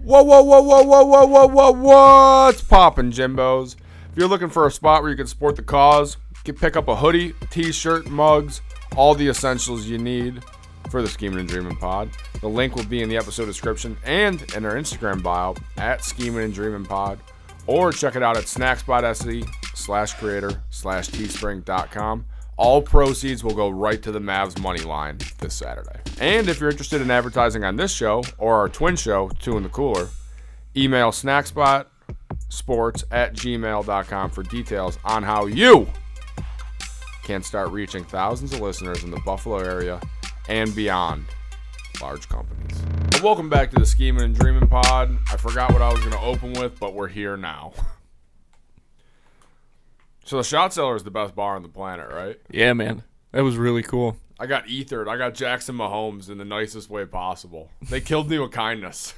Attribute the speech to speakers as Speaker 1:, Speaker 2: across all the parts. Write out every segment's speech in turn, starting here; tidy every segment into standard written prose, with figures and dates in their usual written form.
Speaker 1: What's poppin', Jimbos? If you're looking for a spot where you can support the cause, you can pick up a hoodie, t-shirt, mugs, all the essentials you need for the Schemin Dreamin pod. The link will be in the episode description and in our Instagram bio at Schemin Dreamin pod, or check it out at snackspot.se/creator/teespring.com. All proceeds will go right to the Mavs money line this Saturday. And if you're interested in advertising on this show or our twin show, Two in the Cooler, email snackspotsports@gmail.com for details on how you can start reaching thousands of listeners in the Buffalo area and beyond, large companies. But welcome back to the Schemin Dreamin pod. I forgot what I was going to open with, but we're here now. So the Shot Cellar is the best bar on the planet, right?
Speaker 2: Yeah, man. That was really cool.
Speaker 1: I got ethered. I got Jackson Mahomes in the nicest way possible. They killed me with kindness.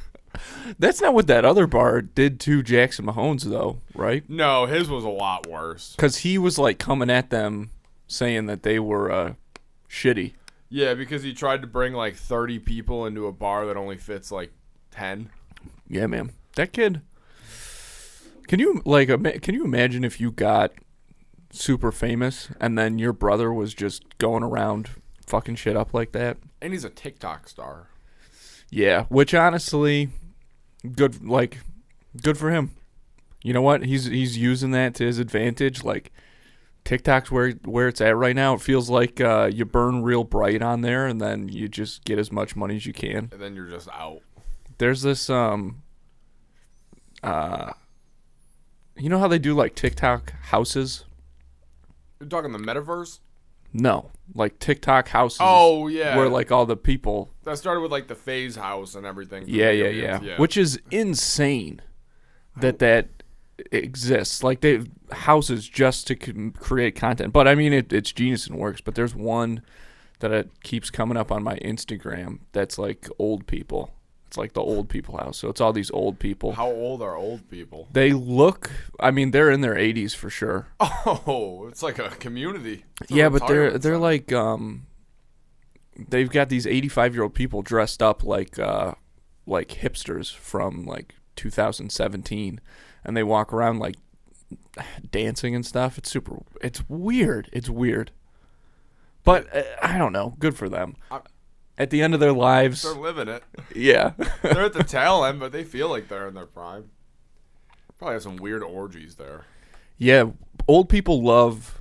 Speaker 2: That's not what that other bar did to Jackson Mahomes, though, right?
Speaker 1: No, his was a lot worse.
Speaker 2: Because he was, like, coming at them saying that they were shitty.
Speaker 1: Yeah, because he tried to bring, like, 30 people into a bar that only fits, like, 10.
Speaker 2: Yeah, man. That kid. Can you imagine if you got super famous and then your brother was just going around fucking shit up like that?
Speaker 1: And he's a TikTok star.
Speaker 2: Yeah, which honestly, good for him. You know what? He's using that to his advantage. Like, TikTok's where it's at right now. It feels like you burn real bright on there and then you just get as much money as you can.
Speaker 1: And then you're just out.
Speaker 2: There's this you know how they do like TikTok houses?
Speaker 1: You're talking the metaverse?
Speaker 2: No, like TikTok houses.
Speaker 1: Oh, yeah.
Speaker 2: Where like all the people.
Speaker 1: That started with like the Phase House and everything.
Speaker 2: Yeah. Which is insane that exists. Like they houses just to create content. But I mean, it's genius and works. But there's one that it keeps coming up on my Instagram that's like old people. It's like the old people house. So it's all these old people.
Speaker 1: How old are old people?
Speaker 2: They look, I mean, they're in their 80s for sure.
Speaker 1: Oh, it's like a community.
Speaker 2: Yeah, but they're like, they've got these 85-year-old people dressed up like hipsters from like 2017. And they walk around like dancing and stuff. It's weird. It's weird. But I don't know. Good for them. At the end of their lives.
Speaker 1: They're living it.
Speaker 2: Yeah.
Speaker 1: They're at the tail end, but they feel like they're in their prime. Probably have some weird orgies there.
Speaker 2: Yeah. Old people love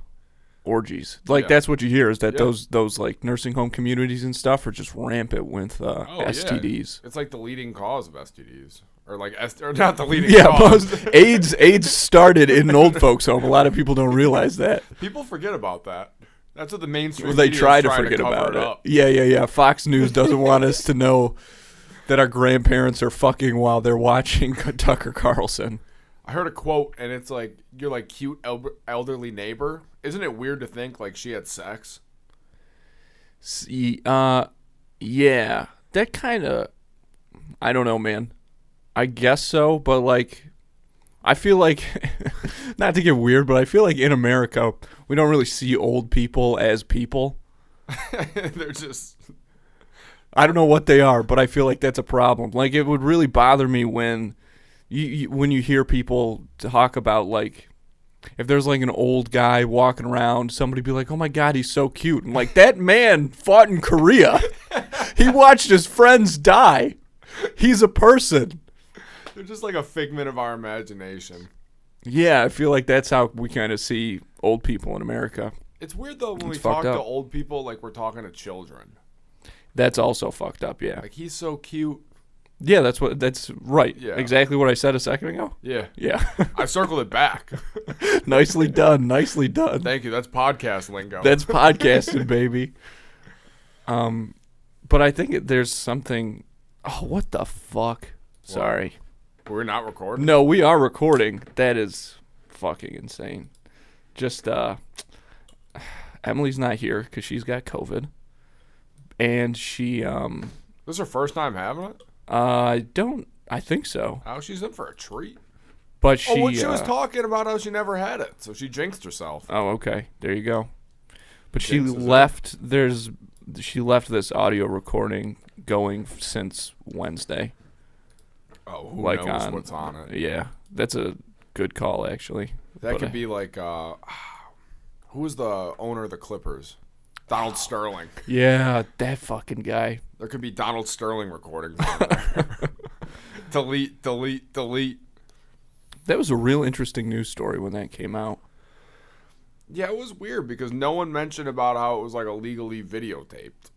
Speaker 2: orgies. Like, that's what you hear is that those like nursing home communities and stuff are just rampant with STDs.
Speaker 1: Yeah. It's like the leading cause of STDs. Or like, or not the leading
Speaker 2: cause.
Speaker 1: Yeah,
Speaker 2: AIDS started in an old folks home. A lot of people don't realize that.
Speaker 1: People forget about that. That's what the mainstream
Speaker 2: they
Speaker 1: media
Speaker 2: try to
Speaker 1: is
Speaker 2: forget
Speaker 1: cover
Speaker 2: about it.
Speaker 1: Up.
Speaker 2: Yeah. Fox News doesn't want us to know that our grandparents are fucking while they're watching Tucker Carlson.
Speaker 1: I heard a quote, and it's like, you're like cute elderly neighbor. Isn't it weird to think like she had sex?
Speaker 2: Yeah. That kind of, I don't know, man. I guess so, but like, I feel like, not to get weird, but I feel like in America, we don't really see old people as people.
Speaker 1: They're just...
Speaker 2: I don't know what they are, but I feel like that's a problem. Like, it would really bother me when you hear people talk about, like, if there's, like, an old guy walking around, somebody be like, oh, my God, he's so cute. And, like, that man fought in Korea. He watched his friends die. He's a person.
Speaker 1: They're just like a figment of our imagination.
Speaker 2: Yeah, I feel like that's how we kind of see old people in America.
Speaker 1: It's weird, though, when we talk to old people like we're talking to children.
Speaker 2: That's also fucked up, yeah.
Speaker 1: Like, he's so cute.
Speaker 2: Yeah, that's right.
Speaker 1: Yeah.
Speaker 2: Exactly what I said a second ago.
Speaker 1: Yeah.
Speaker 2: Yeah.
Speaker 1: I circled it back.
Speaker 2: Nicely done.
Speaker 1: Thank you. That's podcast lingo.
Speaker 2: That's podcasting, baby. But I think there's something... Oh, what the fuck? Sorry.
Speaker 1: We're not recording?
Speaker 2: No, we are recording. That is fucking insane. Just, Emily's not here because she's got COVID. And she,
Speaker 1: This is her first time having it?
Speaker 2: I think so.
Speaker 1: Oh, she's in for a treat.
Speaker 2: But she...
Speaker 1: she was talking about how she never had it, so she jinxed herself.
Speaker 2: Oh, okay. There you go. But she left this audio recording going since Wednesday.
Speaker 1: Oh, who
Speaker 2: like
Speaker 1: knows what's on it?
Speaker 2: Yeah, that's a good call, actually.
Speaker 1: That could be like, who was the owner of the Clippers? Donald Sterling.
Speaker 2: Yeah, that fucking guy.
Speaker 1: There could be Donald Sterling recordings on there. Delete.
Speaker 2: That was a real interesting news story when that came out.
Speaker 1: Yeah, it was weird because no one mentioned about how it was like illegally videotaped.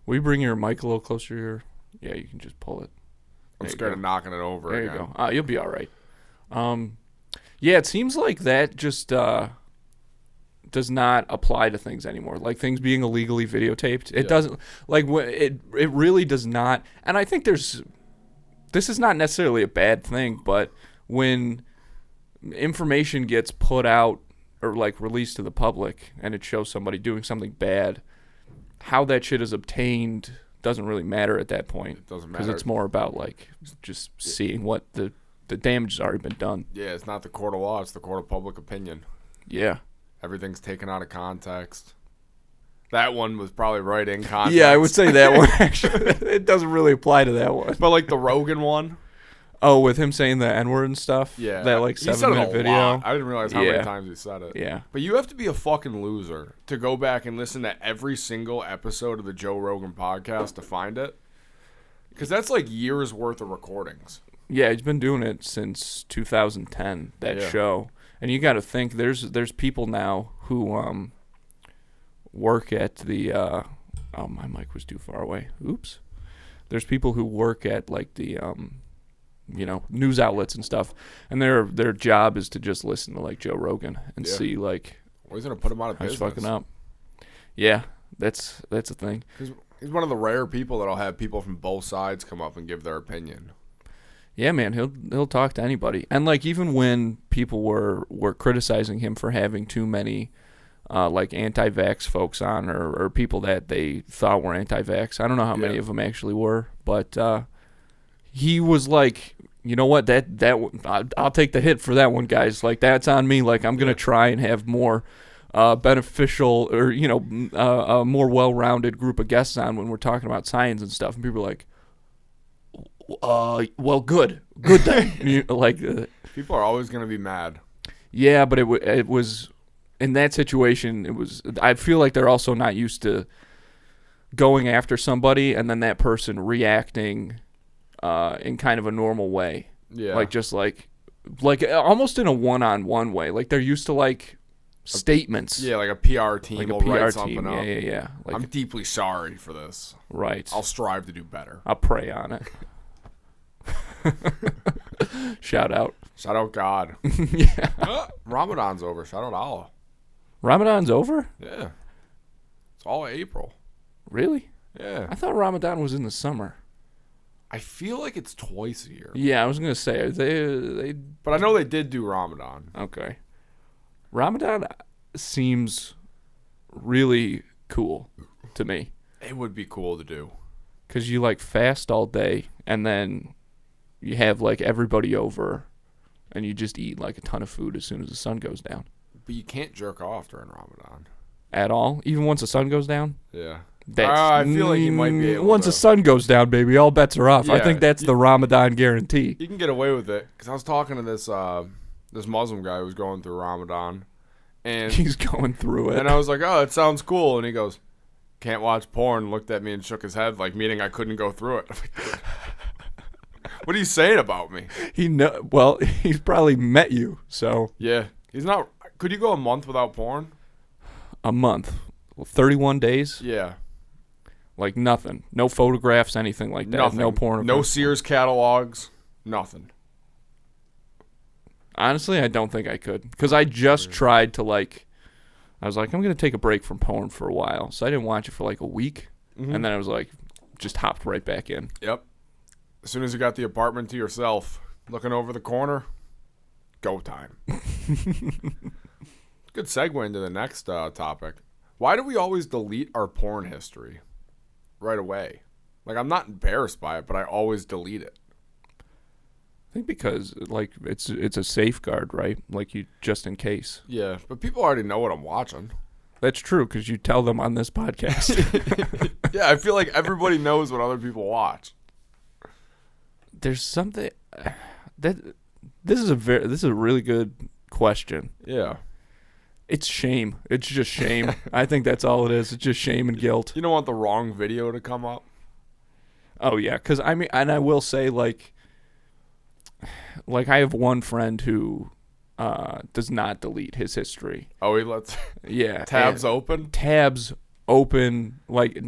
Speaker 2: Will you bring your mic a little closer to your... Yeah, you can just pull it.
Speaker 1: I'm scared of knocking it over
Speaker 2: there
Speaker 1: again.
Speaker 2: You go. You'll be all right. Yeah, it seems like that just does not apply to things anymore. Like things being illegally videotaped. It doesn't... Like, it really does not... And I think this is not necessarily a bad thing, but when information gets put out or like released to the public and it shows somebody doing something bad, how that shit is obtained doesn't really matter at that point.
Speaker 1: It doesn't matter.
Speaker 2: Because it's more about like just seeing what the damage has already been done.
Speaker 1: Yeah, it's not the court of law, it's the court of public opinion.
Speaker 2: Yeah.
Speaker 1: Everything's taken out of context. That one was probably right in context.
Speaker 2: Yeah, I would say that one actually. It doesn't really apply to that one.
Speaker 1: But like the Rogan one.
Speaker 2: Oh, with him saying the N-word and stuff?
Speaker 1: Yeah.
Speaker 2: That like
Speaker 1: he said
Speaker 2: 7-minute
Speaker 1: it a
Speaker 2: video?
Speaker 1: lot. I didn't realize how many times he said it.
Speaker 2: Yeah.
Speaker 1: But you have to be a fucking loser to go back and listen to every single episode of the Joe Rogan podcast to find it. Because that's like years worth of recordings.
Speaker 2: Yeah, he's been doing it since 2010, that show. And you got to think, there's people now who work at the... oh, my mic was too far away. Oops. There's people who work at like the... news outlets and stuff, and their job is to just listen to like Joe Rogan and see like
Speaker 1: well, he's gonna put him out of business.
Speaker 2: Fucking up. Yeah, that's a thing.
Speaker 1: He's one of the rare people that'll have people from both sides come up and give their opinion.
Speaker 2: Yeah, man, he'll talk to anybody, and like even when people were criticizing him for having too many like anti-vax folks on or people that they thought were anti-vax. I don't know how many of them actually were, but he was like, you know what, I'll take the hit for that one, guys. Like, that's on me. Like, I'm going to try and have more beneficial or, a more well-rounded group of guests on when we're talking about science and stuff. And people are like, well, good then.
Speaker 1: People are always going to be mad.
Speaker 2: Yeah, but it was, in that situation, I feel like they're also not used to going after somebody and then that person reacting in kind of a normal way. Yeah. Like just like almost in a one-on-one way. Like they're used to like statements.
Speaker 1: Yeah, like a PR team
Speaker 2: like
Speaker 1: will
Speaker 2: a PR
Speaker 1: write
Speaker 2: team.
Speaker 1: something up.
Speaker 2: Yeah. Like,
Speaker 1: I'm deeply sorry for this.
Speaker 2: Right.
Speaker 1: I'll strive to do better.
Speaker 2: I'll pray on it. Shout out.
Speaker 1: Shout out God.
Speaker 2: Yeah.
Speaker 1: Ramadan's over. Shout out Allah.
Speaker 2: Ramadan's over?
Speaker 1: Yeah. It's all April.
Speaker 2: Really?
Speaker 1: Yeah.
Speaker 2: I thought Ramadan was in the summer.
Speaker 1: I feel like it's twice a year.
Speaker 2: Yeah, I was gonna say they.
Speaker 1: But I know they did do Ramadan.
Speaker 2: Okay. Ramadan seems really cool to me.
Speaker 1: It would be cool to do.
Speaker 2: Cause you like fast all day and then you have like everybody over, and you just eat like a ton of food as soon as the sun goes down.
Speaker 1: But you can't jerk off during Ramadan.
Speaker 2: At all, even once the sun goes down.
Speaker 1: Yeah. I feel like you might be able
Speaker 2: once
Speaker 1: to.
Speaker 2: the sun goes down, baby, all bets are off.
Speaker 1: Yeah,
Speaker 2: I think that's the Ramadan guarantee.
Speaker 1: You can get away with it. Because I was talking to this Muslim guy who was going through Ramadan. And
Speaker 2: he's going through it.
Speaker 1: And I was like, oh, it sounds cool. And he goes, can't watch porn. Looked at me and shook his head, like meaning I couldn't go through it. What are you saying about me?
Speaker 2: Well, he's probably met you, so.
Speaker 1: Yeah. He's not. Could you go a month without porn?
Speaker 2: A month. 31 days?
Speaker 1: Yeah.
Speaker 2: Like nothing. No photographs, anything like that.
Speaker 1: Nothing.
Speaker 2: No porn.
Speaker 1: No Sears catalogs. Nothing.
Speaker 2: Honestly, I don't think I could. Because I just tried to I was like, I'm going to take a break from porn for a while. So I didn't watch it for like a week. Mm-hmm. And then I was like, just hopped right back in.
Speaker 1: Yep. As soon as you got the apartment to yourself, looking over the corner, go time. Good segue into the next topic. Why do we always delete our porn history right away? Like, I'm not embarrassed by it, but I always delete it.
Speaker 2: I think because it's a safeguard, right? Like you just in case.
Speaker 1: Yeah, but people already know what I'm watching.
Speaker 2: That's true because you tell them on this podcast.
Speaker 1: Yeah, I feel like everybody knows what other people watch.
Speaker 2: there's something that this is a really good question.
Speaker 1: Yeah.
Speaker 2: It's shame. It's just shame. I think that's all it is. It's just shame and guilt.
Speaker 1: You don't want the wrong video to come up?
Speaker 2: Oh yeah, because I mean, and I will say like I have one friend who does not delete his history.
Speaker 1: Oh, he lets
Speaker 2: tabs open, like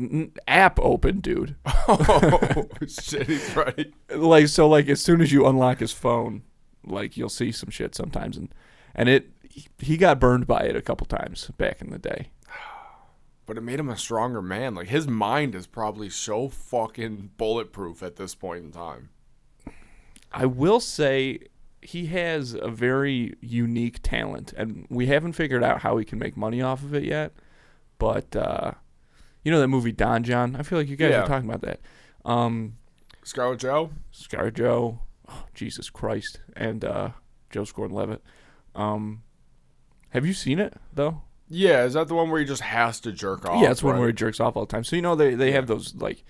Speaker 2: app open, dude.
Speaker 1: Oh shit, he's right.
Speaker 2: Like so, like as soon as you unlock his phone, like you'll see some shit sometimes, and he got burned by it a couple times back in the day.
Speaker 1: But it made him a stronger man. Like, his mind is probably so fucking bulletproof at this point in time.
Speaker 2: I will say he has a very unique talent, and we haven't figured out how he can make money off of it yet. But, you know that movie Don John? I feel like you guys are talking about that.
Speaker 1: Scarlet Joe?
Speaker 2: Scarlet Joe. Oh, Jesus Christ. And Joseph Gordon-Levitt. Have you seen it, though?
Speaker 1: Yeah, is that the one where he just has to jerk off?
Speaker 2: Yeah, it's one where he jerks off all the time. So, you know, they have those, like,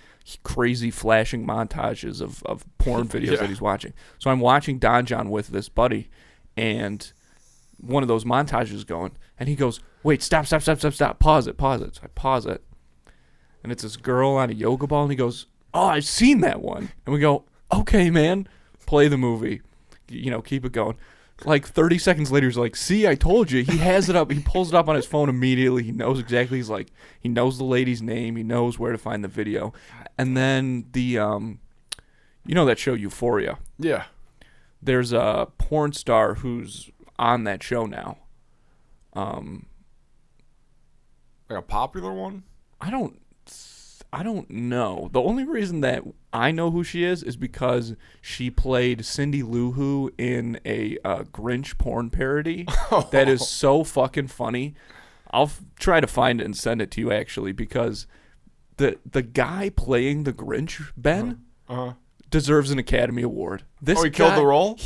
Speaker 2: crazy flashing montages of porn videos that he's watching. So I'm watching Don John with this buddy, and one of those montages is going, and he goes, wait, stop, pause it. So I pause it, and it's this girl on a yoga ball, and he goes, oh, I've seen that one. And we go, okay, man, play the movie. You know, keep it going. Like 30 seconds later, he's like, see, I told you. He has it up. He pulls it up on his phone immediately. He knows exactly. He's like, he knows the lady's name. He knows where to find the video. And then the, you know that show Euphoria?
Speaker 1: Yeah.
Speaker 2: There's a porn star who's on that show now.
Speaker 1: Like a popular one?
Speaker 2: I don't know. The only reason that I know who she is because she played Cindy Lou Who in a Grinch porn parody that is so fucking funny. I'll try to find it and send it to you, actually, because the guy playing the Grinch, Ben, deserves an Academy Award.
Speaker 1: He killed the role?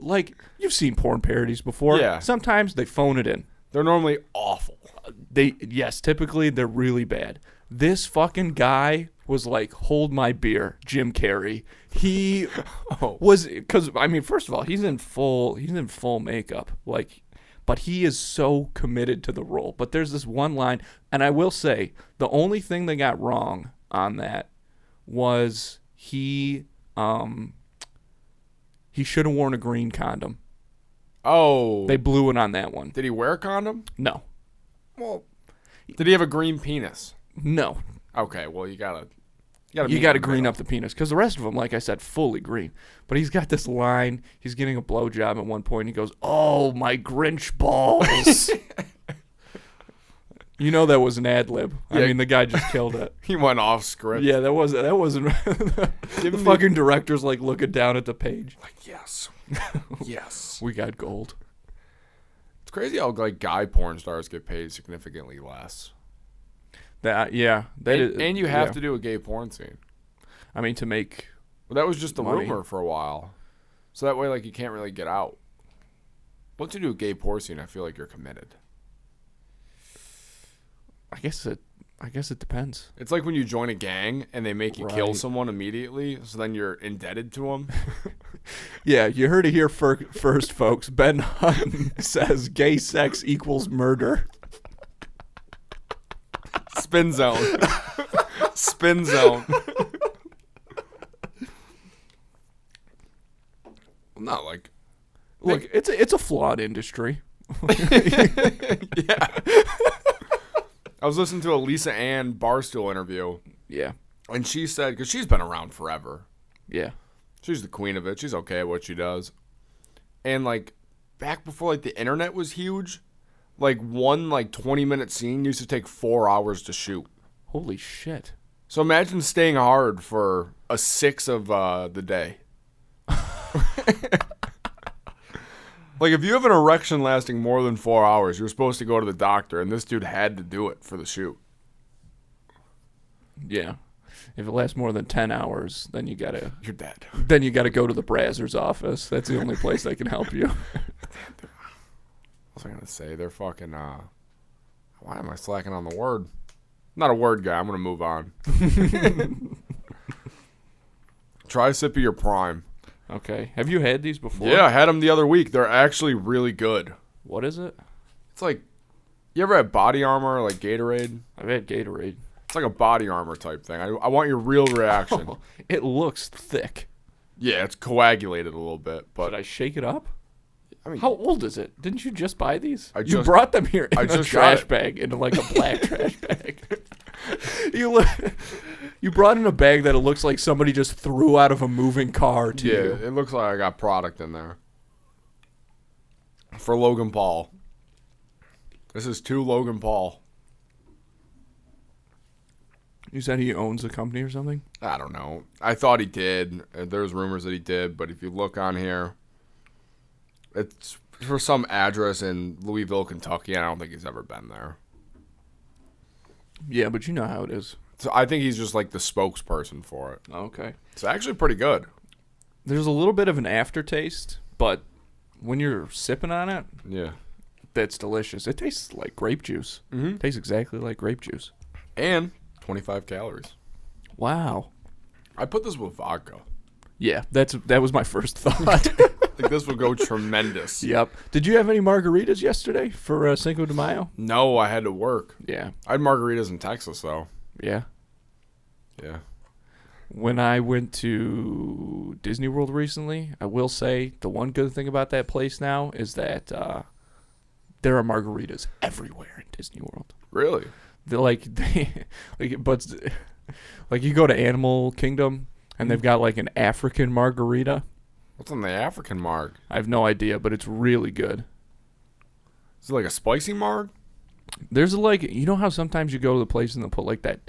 Speaker 2: Like, you've seen porn parodies before.
Speaker 1: Yeah.
Speaker 2: Sometimes they phone it in.
Speaker 1: They're normally awful.
Speaker 2: Typically they're really bad. This fucking guy was like, hold my beer, Jim Carrey. He was, because I mean, first of all, he's in full makeup, like, but he is so committed to the role. But there's this one line, and I will say the only thing they got wrong on that was he should have worn a green condom.
Speaker 1: Oh,
Speaker 2: they blew it on that one.
Speaker 1: Did he wear a condom?
Speaker 2: No.
Speaker 1: Well, did he have a green penis?
Speaker 2: No.
Speaker 1: Okay, well, you gotta
Speaker 2: green up the penis, because the rest of them, like I said, fully green. But he's got this line. He's getting a blowjob at one point. And he goes, "Oh, my Grinch balls." You know that was an ad lib. Yeah. I mean, the guy just killed it.
Speaker 1: He went off script.
Speaker 2: Yeah, that wasn't. The fucking director's like looking down at the page.
Speaker 1: Like, yes, yes,
Speaker 2: we got gold.
Speaker 1: It's crazy how like guy porn stars get paid significantly less.
Speaker 2: And you have
Speaker 1: to do a gay porn scene.
Speaker 2: I mean, to make.
Speaker 1: Well, that was just the
Speaker 2: money.
Speaker 1: rumor for a while, so that way, like, you can't really get out. Once you do a gay porn scene, I feel like you're committed.
Speaker 2: I guess it depends.
Speaker 1: It's like when you join a gang and they make you kill someone immediately, so then you're indebted to them.
Speaker 2: Yeah, you heard it here first, folks. Ben Hutton says gay sex equals murder.
Speaker 1: Spin zone. Spin zone. Not like.
Speaker 2: Look, it's a flawed industry.
Speaker 1: Yeah. I was listening to a Lisa Ann Barstool interview.
Speaker 2: Yeah.
Speaker 1: And she said, because she's been around forever.
Speaker 2: Yeah.
Speaker 1: She's the queen of it. She's okay at what she does. And, like, back before, like, the internet was huge, like, one, like, 20-minute scene used to take 4 hours to shoot.
Speaker 2: Holy shit.
Speaker 1: So imagine staying hard for a sixth of the day. Like, if you have an erection lasting more than 4 hours, you're supposed to go to the doctor, and this dude had to do it for the shoot.
Speaker 2: Yeah. If it lasts more than 10 hours, then you're
Speaker 1: dead.
Speaker 2: Then you gotta go to the Brazzers office. That's the only place that can help you.
Speaker 1: What was I gonna say? They're fucking, why am I slacking on the word? I'm not a word guy. I'm gonna move on. Try Sippy or Prime.
Speaker 2: Okay. Have you had these before?
Speaker 1: Yeah, I had them the other week. They're actually really good.
Speaker 2: What is it?
Speaker 1: It's like, you ever had Body Armor, like Gatorade?
Speaker 2: I've had Gatorade.
Speaker 1: It's like a Body Armor type thing. I want your real reaction.
Speaker 2: Oh, it looks thick.
Speaker 1: Yeah, it's coagulated a little bit, but
Speaker 2: Should I shake it up?
Speaker 1: I mean,
Speaker 2: How old is it? Didn't you just buy these? You
Speaker 1: just-
Speaker 2: brought them here in
Speaker 1: I
Speaker 2: a
Speaker 1: just
Speaker 2: trash
Speaker 1: got it.
Speaker 2: bag, into like a black trash bag. You brought in a bag that it looks like somebody just threw out of a moving car to
Speaker 1: yeah,
Speaker 2: you.
Speaker 1: it looks like I got product in there. For Logan Paul. This is to Logan Paul.
Speaker 2: You said he owns a company or something?
Speaker 1: I don't know. I thought he did. There's rumors that he did, but if you look on here, it's for some address in Louisville, Kentucky. I don't think he's ever been there.
Speaker 2: Yeah, but you know how it is.
Speaker 1: So I think he's just like the spokesperson for it.
Speaker 2: Okay.
Speaker 1: It's actually pretty good.
Speaker 2: There's a little bit of an aftertaste, but when you're sipping on it,
Speaker 1: Yeah.
Speaker 2: that's delicious. It tastes like grape juice.
Speaker 1: Mm-hmm.
Speaker 2: It tastes exactly like grape juice.
Speaker 1: And 25 calories.
Speaker 2: Wow.
Speaker 1: I put this with vodka.
Speaker 2: Yeah, that was my first thought.
Speaker 1: Like this would go tremendous.
Speaker 2: Yep. Did you have any margaritas yesterday for Cinco de Mayo?
Speaker 1: No, I had to work.
Speaker 2: Yeah.
Speaker 1: I had margaritas in Texas, though.
Speaker 2: Yeah.
Speaker 1: Yeah.
Speaker 2: When I went to Disney World recently, I will say the one good thing about that place now is that there are margaritas everywhere in Disney World.
Speaker 1: Really?
Speaker 2: But like you go to Animal Kingdom and they've got like an African margarita.
Speaker 1: What's on the African marg?
Speaker 2: I have no idea, but it's really good.
Speaker 1: Is it like a spicy marg?
Speaker 2: There's like, you know how sometimes you go to the place and they'll put like that,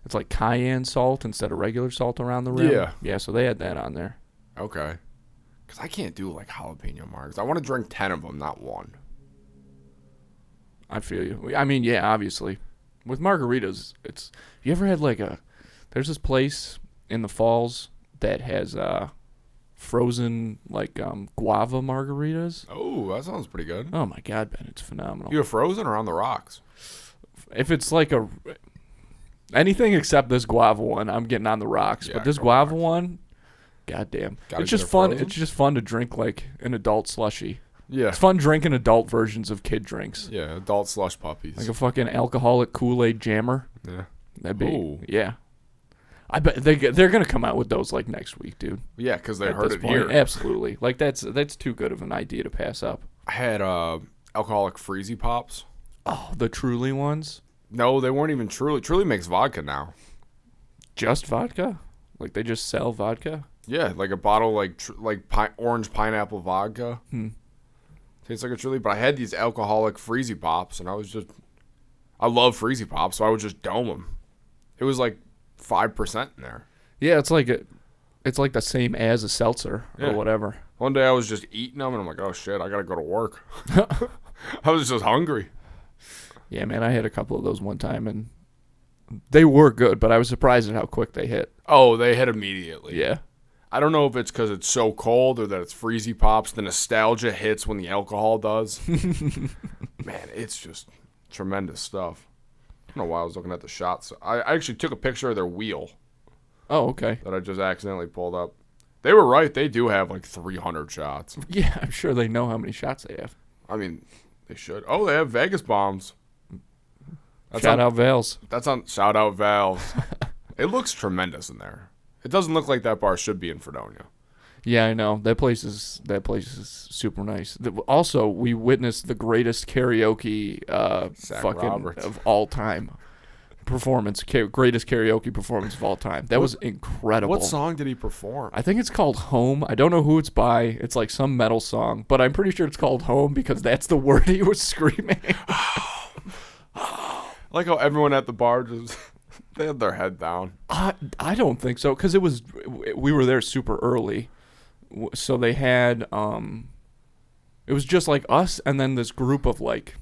Speaker 2: it's like cayenne salt instead of regular salt around the rim?
Speaker 1: Yeah.
Speaker 2: Yeah, so they had that on there.
Speaker 1: Okay. Because I can't do like jalapeno margs. I want to drink 10 of them, not one.
Speaker 2: I feel you. I mean, yeah, obviously. With margaritas, it's, you ever had like there's this place in the falls that has frozen like guava margaritas.
Speaker 1: Oh, that sounds pretty good.
Speaker 2: Oh my God, Ben, it's phenomenal.
Speaker 1: You have frozen or on the rocks?
Speaker 2: If it's like anything except this guava one, I'm getting on the rocks.
Speaker 1: Yeah,
Speaker 2: But this
Speaker 1: go
Speaker 2: guava
Speaker 1: rocks.
Speaker 2: one, goddamn,
Speaker 1: Gotta
Speaker 2: it's
Speaker 1: get
Speaker 2: just
Speaker 1: it
Speaker 2: fun.
Speaker 1: frozen?
Speaker 2: It's just fun to drink like an adult slushie.
Speaker 1: Yeah.
Speaker 2: It's fun drinking adult versions of kid drinks,
Speaker 1: Yeah, adult slush puppies.
Speaker 2: like a fucking alcoholic Kool-Aid jammer.
Speaker 1: Yeah.
Speaker 2: That'd be
Speaker 1: Ooh.
Speaker 2: yeah. I bet they're gonna come out with those like next week, dude.
Speaker 1: Yeah, because they
Speaker 2: At
Speaker 1: heard
Speaker 2: this
Speaker 1: it
Speaker 2: point.
Speaker 1: here.
Speaker 2: Absolutely. Like that's too good of an idea to pass up.
Speaker 1: I had alcoholic Freezy Pops.
Speaker 2: Oh, the Truly ones?
Speaker 1: No, they weren't even Truly. Truly makes vodka now.
Speaker 2: Just vodka? Like they just sell vodka?
Speaker 1: Yeah, like a bottle like orange pineapple vodka. Tastes like a Truly. But I had these alcoholic Freezy Pops, and I love Freezy Pops, so I would just dome them. It was like 5% in there.
Speaker 2: Yeah, it's like the same as a seltzer or
Speaker 1: Yeah.
Speaker 2: whatever.
Speaker 1: One day I was just eating them, and I'm like, oh shit, I gotta go to work. I was just hungry.
Speaker 2: Yeah, man, I had a couple of those one time, and they were good, but I was surprised at how quick they hit.
Speaker 1: Oh, they hit immediately.
Speaker 2: Yeah.
Speaker 1: I don't know if it's because it's so cold or that it's Freezy Pops. The nostalgia hits when the alcohol does. Man, it's just tremendous stuff. I don't know why I was looking at the shots. I actually took a picture of their wheel
Speaker 2: Oh, okay.
Speaker 1: that I just accidentally pulled up. They were right. They do have like 300 shots.
Speaker 2: Yeah, I'm sure they know how many shots they have.
Speaker 1: I mean, they should. Oh, they have Vegas bombs.
Speaker 2: Shout out Vales.
Speaker 1: That's on shout out Valves. It looks tremendous in there. It doesn't look like that bar should be in Fredonia.
Speaker 2: Yeah, I know. That place is super nice. Also, we witnessed the greatest karaoke
Speaker 1: Zach
Speaker 2: fucking
Speaker 1: Roberts.
Speaker 2: of all time performance. Greatest karaoke performance of all time. That was incredible.
Speaker 1: What song did he perform?
Speaker 2: I think it's called Home. I don't know who it's by. It's like some metal song, but I'm pretty sure it's called Home because that's the word he was screaming.
Speaker 1: I like how everyone at the bar just they had their head down.
Speaker 2: I don't think so because we were there super early, so they had it was just like us and then this group of like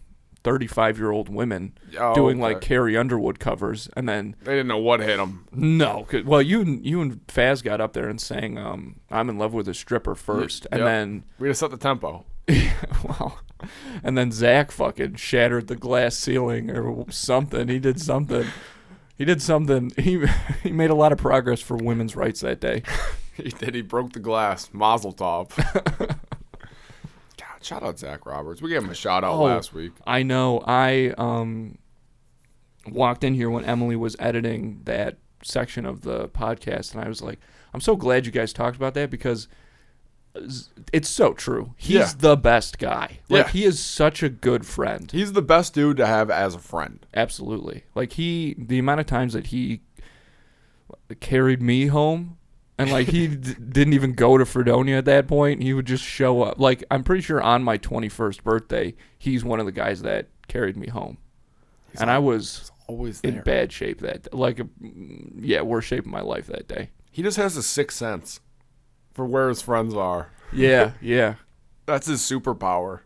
Speaker 2: 35-year-old women doing like Carrie Underwood covers, and then
Speaker 1: they didn't know what hit them.
Speaker 2: No, well you and Faz got up there and sang "I'm in Love with a Stripper" first, and then
Speaker 1: we just set the tempo.
Speaker 2: well, and then Zach fucking shattered the glass ceiling or something. He did something. He made a lot of progress for women's rights that day.
Speaker 1: He did. He broke the glass. Mazel tov. God, shout out Zach Roberts. We gave him a shout out last week.
Speaker 2: I know. I walked in here when Emily was editing that section of the podcast, and I was like, I'm so glad you guys talked about that because it's so true. He's the best guy. Like, he is such a good friend.
Speaker 1: He's the best dude to have as a friend.
Speaker 2: Absolutely. Like, the amount of times that he carried me home, and like he didn't even go to Fredonia at that point. He would just show up. Like, I'm pretty sure on my 21st birthday, he's one of the guys that carried me home. And I was
Speaker 1: always
Speaker 2: in bad shape that worst shape of my life that day.
Speaker 1: He just has a sixth sense for where his friends are.
Speaker 2: Yeah.
Speaker 1: That's his superpower.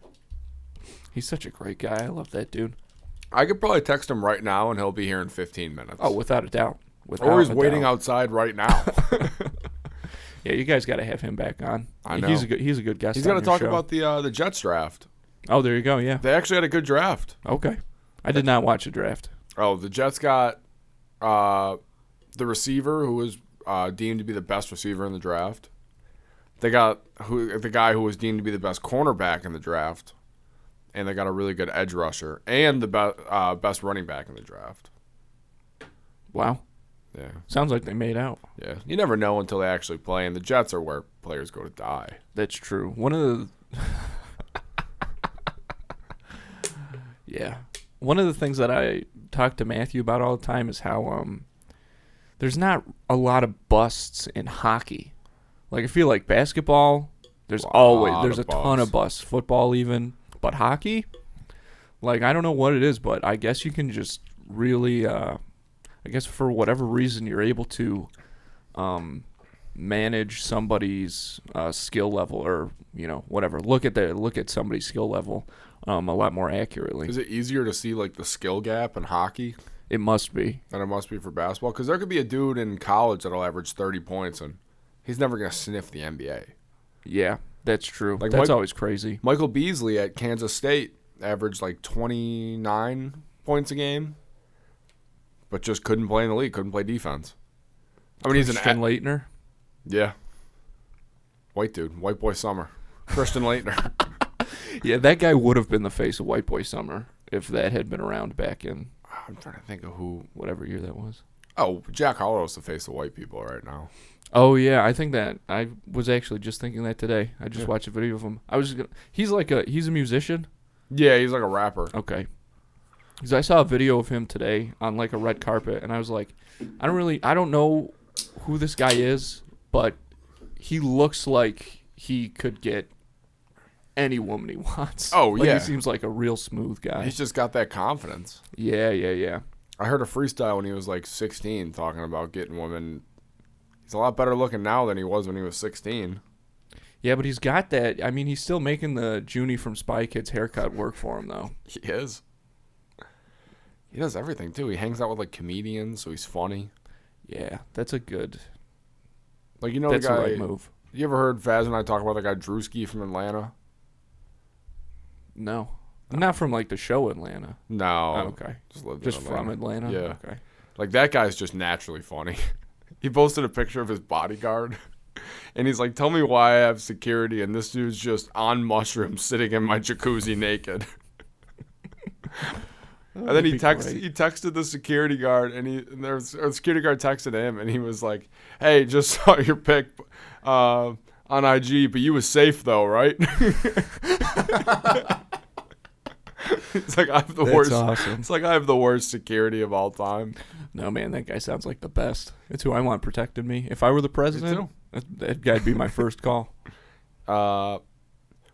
Speaker 2: He's such a great guy. I love that dude.
Speaker 1: I could probably text him right now, and he'll be here in 15 minutes.
Speaker 2: Oh, without a doubt.
Speaker 1: Or he's waiting outside right now.
Speaker 2: Yeah, you guys got to have him back on.
Speaker 1: I know.
Speaker 2: He's a good guest.
Speaker 1: He's got to talk
Speaker 2: show.
Speaker 1: about the Jets draft.
Speaker 2: Oh, there you go. Yeah.
Speaker 1: They actually had a good draft.
Speaker 2: Okay. I did not watch the draft.
Speaker 1: Oh, the Jets got the receiver who was deemed to be the best receiver in the draft. They got the guy who was deemed to be the best cornerback in the draft. And they got a really good edge rusher and the best running back in the draft.
Speaker 2: Wow.
Speaker 1: Yeah.
Speaker 2: Sounds like they made out.
Speaker 1: Yeah. You never know until they actually play, and the Jets are where players go to die.
Speaker 2: That's true. One of the things that I talk to Matthew about all the time is how there's not a lot of busts in hockey. Like, I feel like basketball, there's a ton of busts. Football even. But hockey, like, I don't know what it is, but I guess you can just really, I guess for whatever reason, you're able to manage somebody's skill level, or whatever. Look at somebody's skill level a lot more accurately.
Speaker 1: Is it easier to see like the skill gap in hockey?
Speaker 2: It must be.
Speaker 1: Than it must be for basketball, because there could be a dude in college that'll average 30 points, and he's never gonna sniff the NBA.
Speaker 2: Yeah. That's true.
Speaker 1: Like
Speaker 2: That's always crazy.
Speaker 1: Michael Beasley at Kansas State averaged like 29 points a game, but just couldn't play in the league, couldn't play defense. I mean, he's
Speaker 2: Christian Laettner.
Speaker 1: Yeah. White dude, white boy summer. Christian Laettner.
Speaker 2: Yeah, that guy would have been the face of White Boy Summer if that had been around back in.
Speaker 1: I'm trying to think of
Speaker 2: whatever year that was.
Speaker 1: Oh, Jack Hollow's the face of white people right now.
Speaker 2: Oh yeah, I think that I was actually just thinking that today. I just watched a video of him. He's a musician.
Speaker 1: Yeah, he's like a rapper.
Speaker 2: Okay. Because I saw a video of him today on like a red carpet, and I was like, I don't know who this guy is, but he looks like he could get any woman he wants.
Speaker 1: Oh
Speaker 2: like,
Speaker 1: yeah,
Speaker 2: he seems like a real smooth guy.
Speaker 1: He's just got that confidence.
Speaker 2: Yeah.
Speaker 1: I heard a freestyle when he was like 16 talking about getting women. He's a lot better looking now than he was when he was 16.
Speaker 2: Yeah, but he's got that. I mean, he's still making the Junie from Spy Kids haircut work for him, though.
Speaker 1: He is. He does everything, too. He hangs out with, like, comedians, so he's funny.
Speaker 2: Yeah, that's a good...
Speaker 1: Like, the guy...
Speaker 2: the right move.
Speaker 1: You ever heard Faz and I talk about the guy Drewski from Atlanta?
Speaker 2: No. Not from, like, the show Atlanta.
Speaker 1: No.
Speaker 2: Oh, okay. Just from Atlanta?
Speaker 1: Yeah.
Speaker 2: Okay.
Speaker 1: Like, that guy's just naturally funny. He posted a picture of his bodyguard, and he's like, tell me why I have security, and this dude's just on mushrooms sitting in my jacuzzi naked. And then he texted the security guard, and the security guard texted him, and he was like, hey, just saw your pic on IG, but you was safe, though, right? It's like I have the worst.
Speaker 2: Awesome.
Speaker 1: It's like I have the worst security of all time.
Speaker 2: No, man, that guy sounds like the best. It's who I want protecting me. If I were the president, that guy'd be my first call.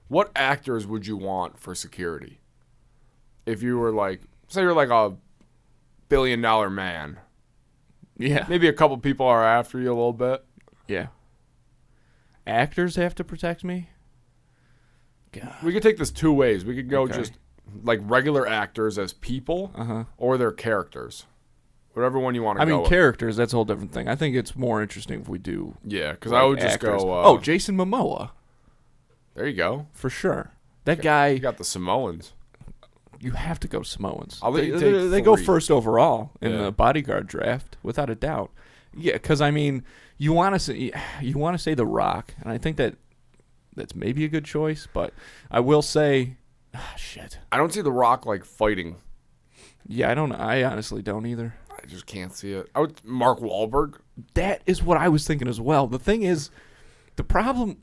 Speaker 1: What actors would you want for security? If you were like, say you're like a $1 billion man.
Speaker 2: Yeah.
Speaker 1: Maybe a couple people are after you a little bit.
Speaker 2: Yeah. Actors have to protect me? God.
Speaker 1: We could take this two ways. We could go just like regular actors as people or their characters. Whatever one you want to go with.
Speaker 2: Characters, that's a whole different thing. I think it's more interesting if we do.
Speaker 1: Yeah, because I would just
Speaker 2: actors.
Speaker 1: go.
Speaker 2: Jason Momoa.
Speaker 1: There you go.
Speaker 2: For sure. That guy.
Speaker 1: You got the Samoans.
Speaker 2: You have to go Samoans.
Speaker 1: I'll let you take
Speaker 2: they go first overall in the bodyguard draft, without a doubt. Yeah, because I mean, you want to say The Rock, and I think that's maybe a good choice. But I will say, shit.
Speaker 1: I don't see The Rock like fighting.
Speaker 2: Yeah, I don't. I honestly don't either.
Speaker 1: I just can't see it. Mark Wahlberg.
Speaker 2: That is what I was thinking as well. The thing is, the problem.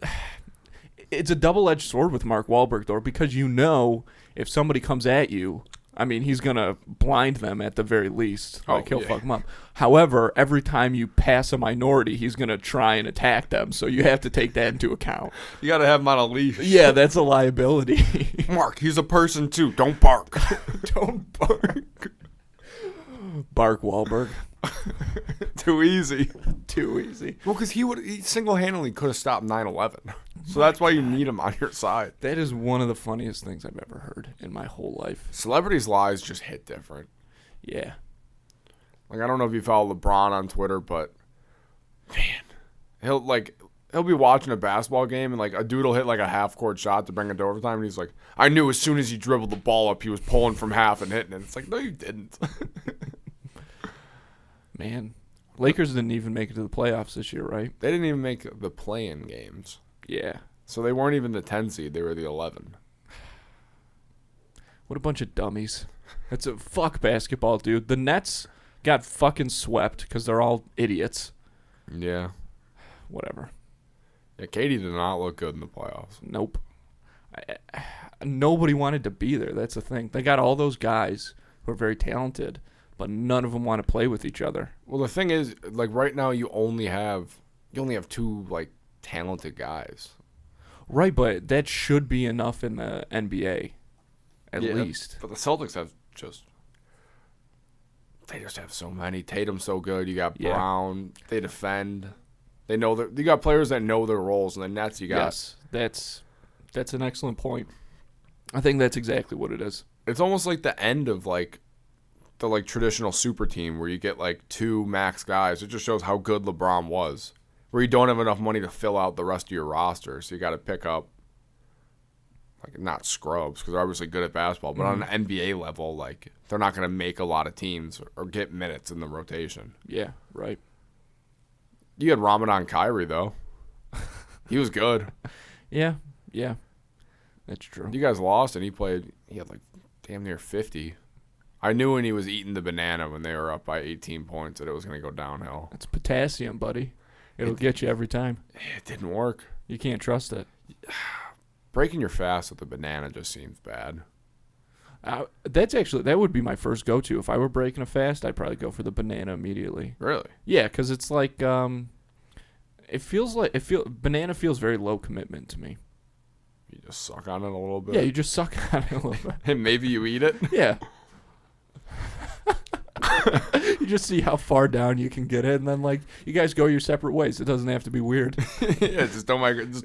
Speaker 2: It's a double-edged sword with Mark Wahlberg, though, because if somebody comes at you, I mean, he's going to blind them at the very least. Like, he'll fuck them up. However, every time you pass a minority, he's going to try and attack them, so you have to take that into account.
Speaker 1: You got to have him on a leash.
Speaker 2: Yeah, that's a liability.
Speaker 1: Mark, he's a person, too. Don't bark.
Speaker 2: Don't bark. Bark Wahlberg.
Speaker 1: Too easy.
Speaker 2: Too easy.
Speaker 1: Well, because he single-handedly could have stopped 9/11. So that's why you need him on your side.
Speaker 2: That is one of the funniest things I've ever heard in my whole life.
Speaker 1: Celebrities' lies just hit different.
Speaker 2: Yeah.
Speaker 1: Like, I don't know if you follow LeBron on Twitter, but man, he'll be watching a basketball game and like a dude will hit like a half-court shot to bring it to overtime, and he's like, I knew as soon as he dribbled the ball up, he was pulling from half and hitting it. It's like, no, you didn't.
Speaker 2: Man, Lakers didn't even make it to the playoffs this year, right?
Speaker 1: They didn't even make the play-in games.
Speaker 2: Yeah.
Speaker 1: So they weren't even the 10 seed. They were the 11.
Speaker 2: What a bunch of dummies. That's a fuck basketball, dude. The Nets got fucking swept because they're all idiots.
Speaker 1: Yeah.
Speaker 2: Whatever.
Speaker 1: Yeah, Katie did not look good in the playoffs.
Speaker 2: Nope. Nobody wanted to be there. That's the thing. They got all those guys who are very talented, but none of them want to play with each other.
Speaker 1: Well, the thing is, like right now, you only have two like talented guys.
Speaker 2: Right, but that should be enough in the NBA, at least.
Speaker 1: But the Celtics they just have so many. Tatum's so good. You got Brown. They defend. They know that you got players that know their roles, and the Nets you got.
Speaker 2: Yes, that's an excellent point. I think that's exactly what it is.
Speaker 1: It's almost like the end of like the like traditional super team where you get like two max guys. It just shows how good LeBron was. Where you don't have enough money to fill out the rest of your roster, so you got to pick up like not scrubs because they're obviously good at basketball, but on an NBA level, like they're not going to make a lot of teams or get minutes in the rotation.
Speaker 2: Yeah, right.
Speaker 1: You had Ramadan Kyrie though. He was good.
Speaker 2: Yeah, that's true.
Speaker 1: You guys lost, and he had like damn near 50. I knew when he was eating the banana when they were up by 18 points that it was going to go downhill.
Speaker 2: It's potassium, buddy. It'll get you every time.
Speaker 1: It didn't work.
Speaker 2: You can't trust it.
Speaker 1: Breaking your fast with a banana just seems bad.
Speaker 2: That would be my first go-to. If I were breaking a fast, I'd probably go for the banana immediately.
Speaker 1: Really?
Speaker 2: Yeah, because it's like banana feels very low commitment to me.
Speaker 1: You just suck on it a little bit.
Speaker 2: Yeah, you just suck on it a little bit.
Speaker 1: And maybe you eat it.
Speaker 2: Yeah. You just see how far down you can get it, and then like you guys go your separate ways. It doesn't have to be weird.
Speaker 1: Yeah, just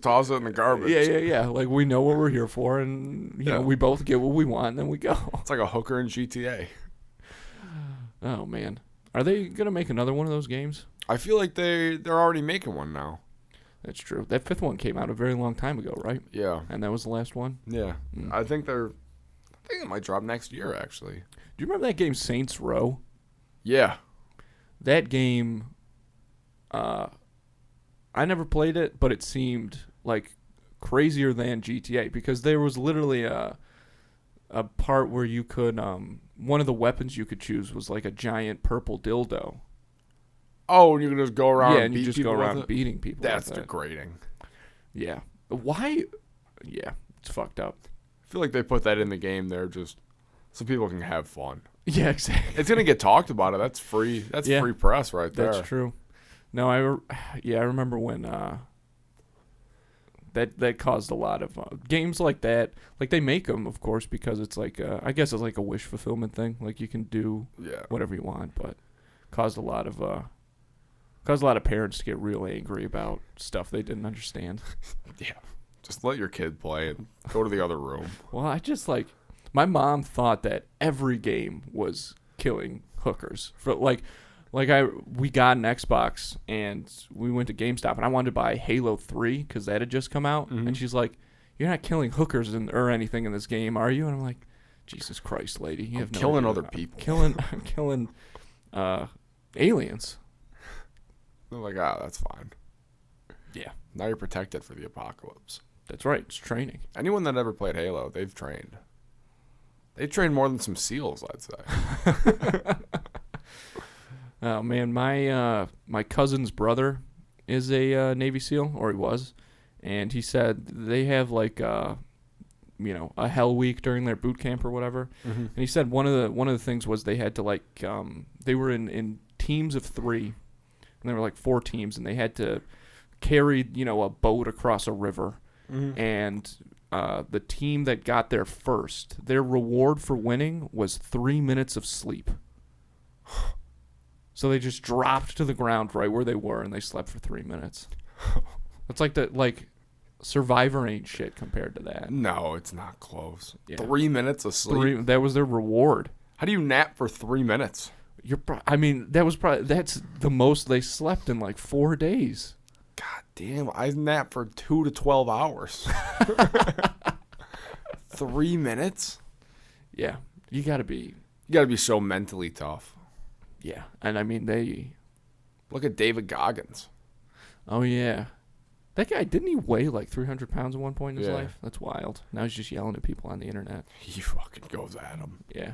Speaker 1: toss it in the garbage.
Speaker 2: Yeah. Like we know what we're here for, and you know we both get what we want, and then we go.
Speaker 1: It's like a hooker in GTA.
Speaker 2: Oh man, are they gonna make another one of those games?
Speaker 1: I feel like they're already making one now.
Speaker 2: That's true. That fifth one came out a very long time ago, right?
Speaker 1: Yeah.
Speaker 2: And that was the last one?
Speaker 1: Yeah. I think it might drop next year, actually.
Speaker 2: Do you remember that game Saints Row?
Speaker 1: Yeah.
Speaker 2: That game, I never played it, but it seemed like crazier than GTA because there was literally a part where you could, one of the weapons you could choose was like a giant purple dildo.
Speaker 1: Oh, and you can just go around
Speaker 2: and
Speaker 1: and beat
Speaker 2: you just
Speaker 1: people
Speaker 2: go around
Speaker 1: with it?
Speaker 2: beating people.
Speaker 1: That's
Speaker 2: with
Speaker 1: degrading.
Speaker 2: Yeah. Why? Yeah, it's fucked up.
Speaker 1: I feel like they put that in the game there just so people can have fun.
Speaker 2: Yeah, exactly.
Speaker 1: It's going to get talked about. That's free. That's free press right there.
Speaker 2: That's true. No, I remember when that caused a lot of games like that. Like they make them, of course, because it's like I guess it's like a wish fulfillment thing. Like you can do whatever you want, but caused a lot of parents to get real angry about stuff they didn't understand.
Speaker 1: Yeah, just let your kid play and go to the other room.
Speaker 2: Well, I just like my mom thought that every game was killing hookers. For we got an Xbox and we went to GameStop and I wanted to buy Halo 3 because that had just come out, and she's like, "You're not killing hookers or anything in this game, are you?" And I'm like, "Jesus Christ, lady, you have no
Speaker 1: killing
Speaker 2: idea.
Speaker 1: other people.
Speaker 2: I'm killing aliens."
Speaker 1: They're like, ah, that's fine.
Speaker 2: Yeah.
Speaker 1: Now you're protected for the apocalypse.
Speaker 2: That's right. It's training.
Speaker 1: Anyone that ever played Halo, they've trained. They trained more than some SEALs, I'd say.
Speaker 2: Oh man, my cousin's brother is a Navy SEAL, or he was, and he said they have like a hell week during their boot camp or whatever. Mm-hmm. And he said one of the things was they had to like they were in teams of 3, and there were like 4 teams, and they had to carry a boat across a river. Mm-hmm. And the team that got there first, their reward for winning was 3 minutes of sleep. So they just dropped to the ground right where they were, and they slept for 3 minutes. It's like Survivor ain't shit compared to that.
Speaker 1: No, it's not close.
Speaker 2: Yeah.
Speaker 1: 3 minutes of sleep.
Speaker 2: That was their reward.
Speaker 1: How do you nap for 3 minutes?
Speaker 2: That's the most they slept in like 4 days.
Speaker 1: God damn, I nap for 2 to 12 hours. 3 minutes?
Speaker 2: Yeah, you gotta be
Speaker 1: so mentally tough.
Speaker 2: Yeah, and I mean they
Speaker 1: look at David Goggins.
Speaker 2: Oh yeah, that guy, didn't he weigh like 300 pounds at one point in his life? That's wild. Now he's just yelling at people on the internet.
Speaker 1: He fucking goes at them.
Speaker 2: Yeah,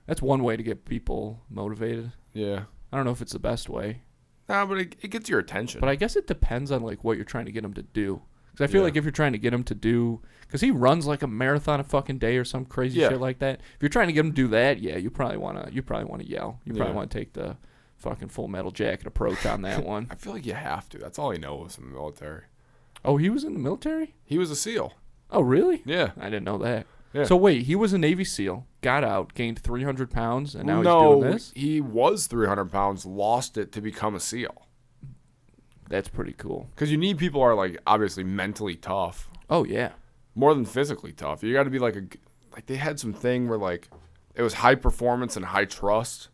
Speaker 2: that's one way to get people motivated.
Speaker 1: Yeah,
Speaker 2: I don't know if it's the best way.
Speaker 1: Nah, but it gets your attention.
Speaker 2: But I guess it depends on like what you're trying to get him to do. Because I feel like if you're trying to get him to do, because he runs like a marathon a fucking day or some crazy shit like that. If you're trying to get him to do that, you probably want to yell. You probably want to take the fucking Full Metal Jacket approach on that one.
Speaker 1: I feel like you have to. That's all he knows in the military.
Speaker 2: Oh, he was in the military?
Speaker 1: He was a SEAL.
Speaker 2: Oh, really?
Speaker 1: Yeah.
Speaker 2: I didn't know that.
Speaker 1: Yeah.
Speaker 2: So wait, he was a Navy SEAL, got out, gained 300 pounds, and now he's doing this?
Speaker 1: No, he was 300 pounds, lost it to become a SEAL.
Speaker 2: That's pretty cool.
Speaker 1: Because you need people who are like obviously mentally tough.
Speaker 2: Oh yeah.
Speaker 1: More than physically tough. You got to be like they had some thing where like it was high performance and high trust,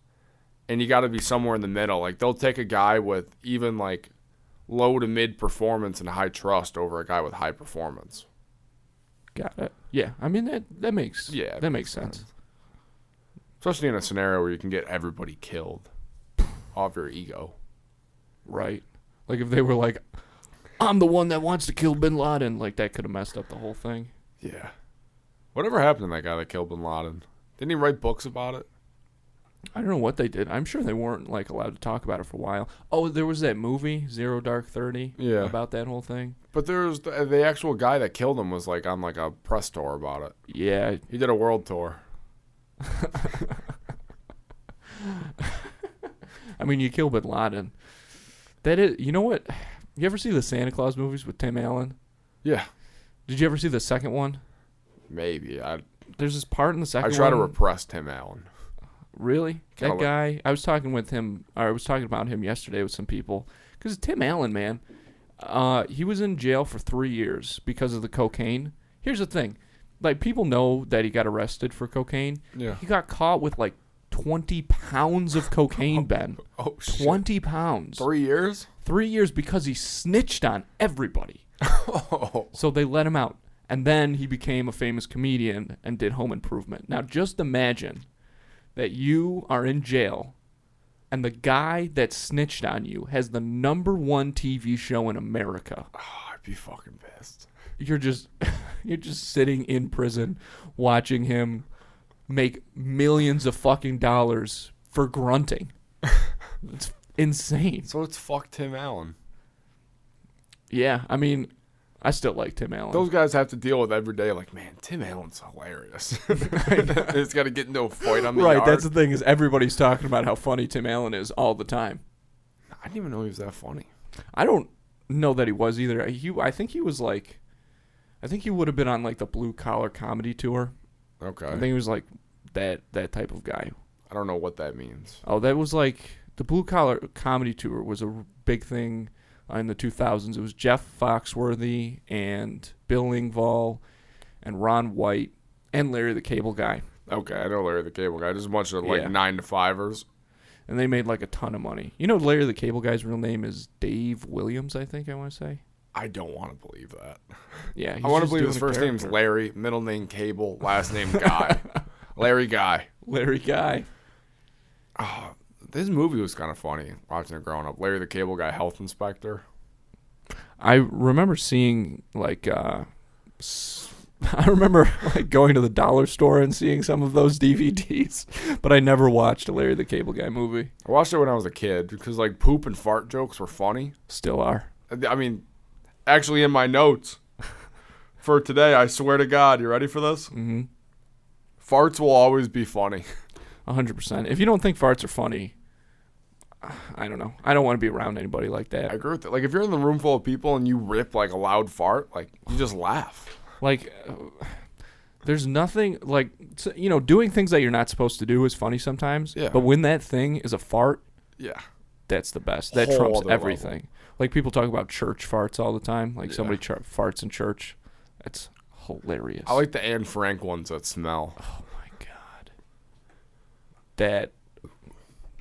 Speaker 1: and you got to be somewhere in the middle. Like they'll take a guy with even like low to mid performance and high trust over a guy with high performance.
Speaker 2: Got it. Yeah, I mean that makes sense.
Speaker 1: Especially in a scenario where you can get everybody killed off your ego.
Speaker 2: Right. Like if they were like, I'm the one that wants to kill Bin Laden, like that could have messed up the whole thing.
Speaker 1: Yeah. Whatever happened to that guy that killed Bin Laden? Didn't he write books about it?
Speaker 2: I don't know what they did. I'm sure they weren't like allowed to talk about it for a while. Oh, there was that movie, Zero Dark 30, about that whole thing.
Speaker 1: But there's the actual guy that killed him was like on like a press tour about it.
Speaker 2: Yeah.
Speaker 1: He did a world tour.
Speaker 2: I mean, you kill Bin Laden. That is, you know what? You ever see the Santa Claus movies with Tim Allen?
Speaker 1: Yeah.
Speaker 2: Did you ever see the second one?
Speaker 1: Maybe.
Speaker 2: There's this part in the second one.
Speaker 1: I try to repress Tim Allen.
Speaker 2: Really? That guy? I was talking about him yesterday with some people. Because Tim Allen, man, he was in jail for 3 years because of the cocaine. Here's the thing. Like, people know that he got arrested for cocaine.
Speaker 1: Yeah.
Speaker 2: He got caught with, like, 20 pounds of cocaine, Ben.
Speaker 1: Oh, shit.
Speaker 2: 20 pounds.
Speaker 1: 3 years?
Speaker 2: 3 years because he snitched on everybody.
Speaker 1: Oh.
Speaker 2: So they let him out. And then he became a famous comedian and did Home Improvement. Now, just imagine that you are in jail and the guy that snitched on you has the #1 TV show in America.
Speaker 1: Oh, I'd be fucking pissed.
Speaker 2: You're just sitting in prison watching him make millions of fucking dollars for grunting. It's insane.
Speaker 1: So it's fuck Tim Allen.
Speaker 2: Yeah, I mean, I still like Tim Allen.
Speaker 1: Those guys have to deal with every day like, man, Tim Allen's hilarious. It's got to get into a fight on the yard.
Speaker 2: Right, that's the thing is everybody's talking about how funny Tim Allen is all the time.
Speaker 1: I didn't even know he was that funny.
Speaker 2: I don't know that he was either. I think he was like, I think he would have been on like the Blue Collar Comedy Tour.
Speaker 1: Okay.
Speaker 2: I think he was like that type of guy.
Speaker 1: I don't know what that means.
Speaker 2: Oh, that was like the Blue Collar Comedy Tour was a big thing in the 2000s. It was Jeff Foxworthy and Bill Engvall and Ron White and Larry the Cable Guy.
Speaker 1: Okay, I know Larry the Cable Guy. There's a bunch of like 9-to-5ers.
Speaker 2: And they made like a ton of money. You know, Larry the Cable Guy's real name is Dave Williams, I think I want to say.
Speaker 1: I don't want to believe that.
Speaker 2: Yeah,
Speaker 1: I want to believe his first name's Larry, middle name Cable, last name Guy. Larry Guy.
Speaker 2: Larry Guy.
Speaker 1: Oh, This movie was kind of funny watching it growing up. Larry the Cable Guy, Health Inspector.
Speaker 2: I remember seeing like I remember like going to the dollar store and seeing some of those DVDs, but I never watched a Larry the Cable Guy movie.
Speaker 1: I watched it when I was a kid because like poop and fart jokes were funny.
Speaker 2: Still are.
Speaker 1: I mean, actually in my notes for today, I swear to God, you ready for this?
Speaker 2: Mm-hmm.
Speaker 1: Farts will always be funny.
Speaker 2: 100%. If you don't think farts are funny, I don't know. I don't want to be around anybody like that.
Speaker 1: I agree with that. Like if you're in the room full of people and you rip like a loud fart, like you just laugh.
Speaker 2: Like, there's nothing, like, you know, doing things that you're not supposed to do is funny sometimes.
Speaker 1: Yeah.
Speaker 2: But when that thing is a fart,
Speaker 1: yeah,
Speaker 2: that's the best. That
Speaker 1: Whole
Speaker 2: trumps
Speaker 1: other
Speaker 2: everything.
Speaker 1: level.
Speaker 2: Like, people talk about church farts all the time. Like,
Speaker 1: Yeah.
Speaker 2: somebody farts in church. That's hilarious.
Speaker 1: I like the Anne Frank ones that smell.
Speaker 2: Oh, my God.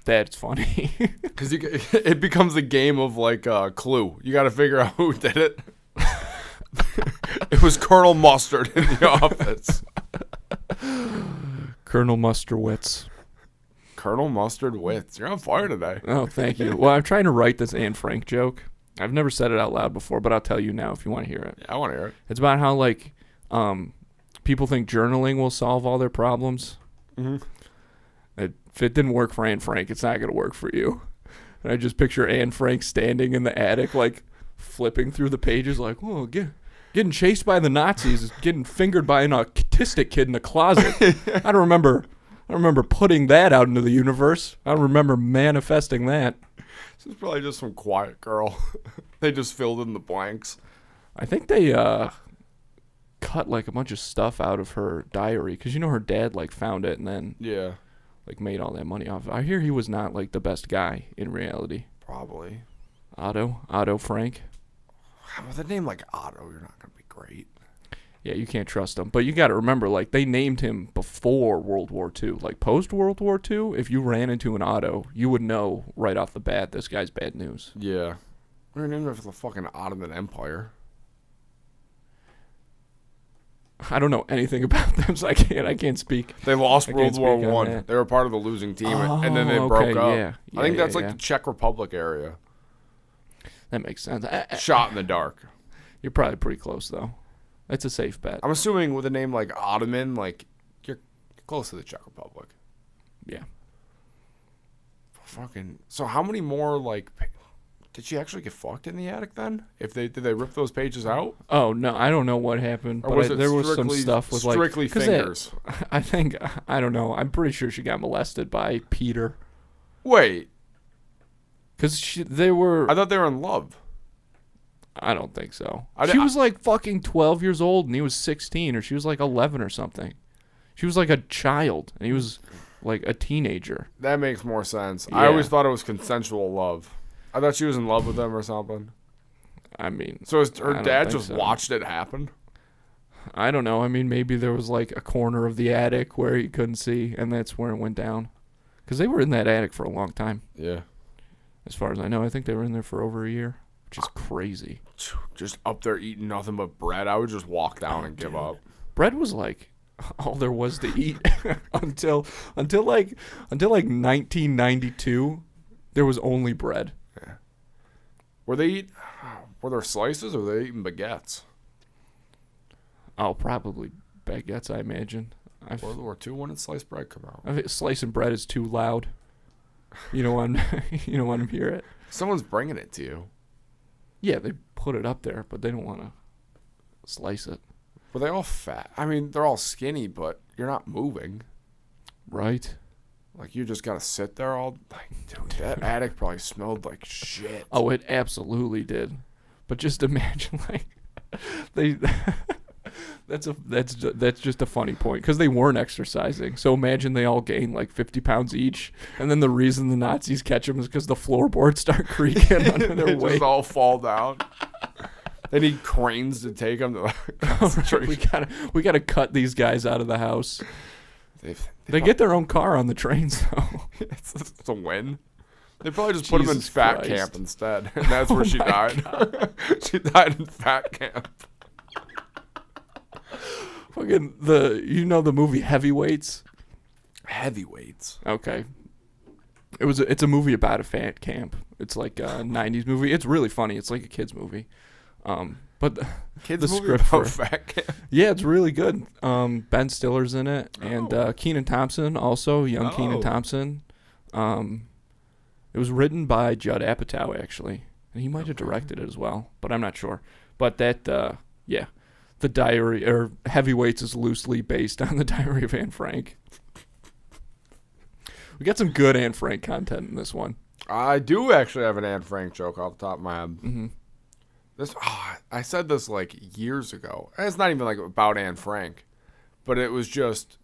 Speaker 2: That's funny.
Speaker 1: Because it becomes a game of like Clue. You got to figure out who did it. It was Colonel Mustard in the office.
Speaker 2: Colonel Musterwitz.
Speaker 1: Colonel Mustard Wits. You're on fire today.
Speaker 2: Oh, thank you. Well, I'm trying to write this Anne Frank joke. I've never said it out loud before, but I'll tell you now if you want to hear it.
Speaker 1: Yeah, I want to hear it.
Speaker 2: It's about how, like, people think journaling will solve all their problems.
Speaker 1: Mm-hmm.
Speaker 2: If it didn't work for Anne Frank, it's not going to work for you. And I just picture Anne Frank standing in the attic, like, flipping through the pages, like, oh, getting chased by the Nazis, getting fingered by an autistic kid in a closet. I don't remember putting that out into the universe. I don't remember manifesting that.
Speaker 1: This is probably just some quiet girl. They just filled in the blanks.
Speaker 2: I think they cut, like, a bunch of stuff out of her diary, because, you know, her dad, like, found it and then...
Speaker 1: Yeah.
Speaker 2: Like, made all that money off. I hear he was not, like, the best guy in reality.
Speaker 1: Probably.
Speaker 2: Otto Frank.
Speaker 1: With a name like Otto, you're not going to be great.
Speaker 2: Yeah, you can't trust him. But you got to remember, like, they named him before World War II. Like, post-World War II, if you ran into an Otto, you would know right off the bat this guy's bad news.
Speaker 1: Yeah. We're named after the fucking Ottoman Empire.
Speaker 2: I don't know anything about them, so I can't speak.
Speaker 1: They lost World War
Speaker 2: speak on
Speaker 1: One.
Speaker 2: that.
Speaker 1: They were part of the losing team, and then they
Speaker 2: Oh,
Speaker 1: broke
Speaker 2: okay,
Speaker 1: up.
Speaker 2: yeah.
Speaker 1: I think that's like
Speaker 2: yeah.
Speaker 1: the Czech Republic area.
Speaker 2: That makes sense.
Speaker 1: Shot in the dark.
Speaker 2: You're probably pretty close, though. That's a safe bet.
Speaker 1: I'm assuming with a name like Ottoman, like you're close to the Czech Republic.
Speaker 2: Yeah.
Speaker 1: Fucking. So how many more like? Did she actually get fucked in the attic then? Did they rip those pages out?
Speaker 2: Oh no, I don't know what happened,
Speaker 1: Or
Speaker 2: but
Speaker 1: was it
Speaker 2: there was some stuff with like
Speaker 1: strictly
Speaker 2: 'cause
Speaker 1: fingers?
Speaker 2: I think I don't know. I'm pretty sure she got molested by Peter
Speaker 1: Wait,
Speaker 2: because they were.
Speaker 1: I thought they were in love.
Speaker 2: I don't think so.
Speaker 1: I-
Speaker 2: She was like fucking 12 years old and he was 16, or she was like 11 or something. She was like a child and he was like a teenager.
Speaker 1: That makes more sense.
Speaker 2: Yeah.
Speaker 1: I always thought it was consensual love. I thought she was in love with him or something.
Speaker 2: I mean,
Speaker 1: So
Speaker 2: I
Speaker 1: her
Speaker 2: don't
Speaker 1: dad
Speaker 2: think
Speaker 1: just
Speaker 2: so.
Speaker 1: watched it happen?
Speaker 2: I don't know. I mean, maybe there was like a corner of the attic where he couldn't see, and that's where it went down. Because they were in that attic for a long time.
Speaker 1: Yeah.
Speaker 2: As far as I know, I think they were in there for over a year, which is crazy.
Speaker 1: Just up there eating nothing but bread. I would just walk down and give up.
Speaker 2: Bread was like all there was to eat until like 1992. There was only bread.
Speaker 1: Yeah. Were there slices or were they eating baguettes?
Speaker 2: Oh, probably baguettes, I imagine.
Speaker 1: World War II, when did sliced bread come out?
Speaker 2: I think slicing bread is too loud. You don't want to hear it.
Speaker 1: Someone's bringing it to you.
Speaker 2: Yeah, they put it up there, but they don't want to slice it.
Speaker 1: Were they all fat? I mean, they're all skinny, but you're not moving.
Speaker 2: Right?
Speaker 1: Like, you just gotta sit there all... Like, dude, that attic probably smelled like shit.
Speaker 2: Oh, it absolutely did. But just imagine, like, they... That's just a funny point, because they weren't exercising. So imagine they all gain like 50 pounds each, and then the reason the Nazis catch them is because the floorboards start creaking under their
Speaker 1: They
Speaker 2: weight.
Speaker 1: just all fall down. They need cranes to take them to the concentration.
Speaker 2: we gotta cut these guys out of the house. They
Speaker 1: probably-
Speaker 2: get their own car on the trains, though.
Speaker 1: it's a win. They probably just put him in
Speaker 2: Jesus
Speaker 1: fat
Speaker 2: Christ.
Speaker 1: camp instead, and that's where she
Speaker 2: my
Speaker 1: died. She died in fat camp.
Speaker 2: Fucking the movie Heavyweights?
Speaker 1: Heavyweights.
Speaker 2: Okay. It's a movie about a fat camp. It's like a 90s movie. It's really funny. It's like a kids movie. But
Speaker 1: Kids
Speaker 2: the
Speaker 1: movie
Speaker 2: script
Speaker 1: about
Speaker 2: for
Speaker 1: fat camp.
Speaker 2: yeah, it's really good. Ben Stiller's in it, and Kenan Thompson also, young Kenan Thompson. It was written by Judd Apatow actually, and he might have directed it as well, but I'm not sure. But that, the Diary or Heavyweights is loosely based on the Diary of Anne Frank. We got some good Anne Frank content in this one.
Speaker 1: I do actually have an Anne Frank joke off the top of my head.
Speaker 2: Mm-hmm.
Speaker 1: I said this like years ago. It's not even like about Anne Frank, but it was just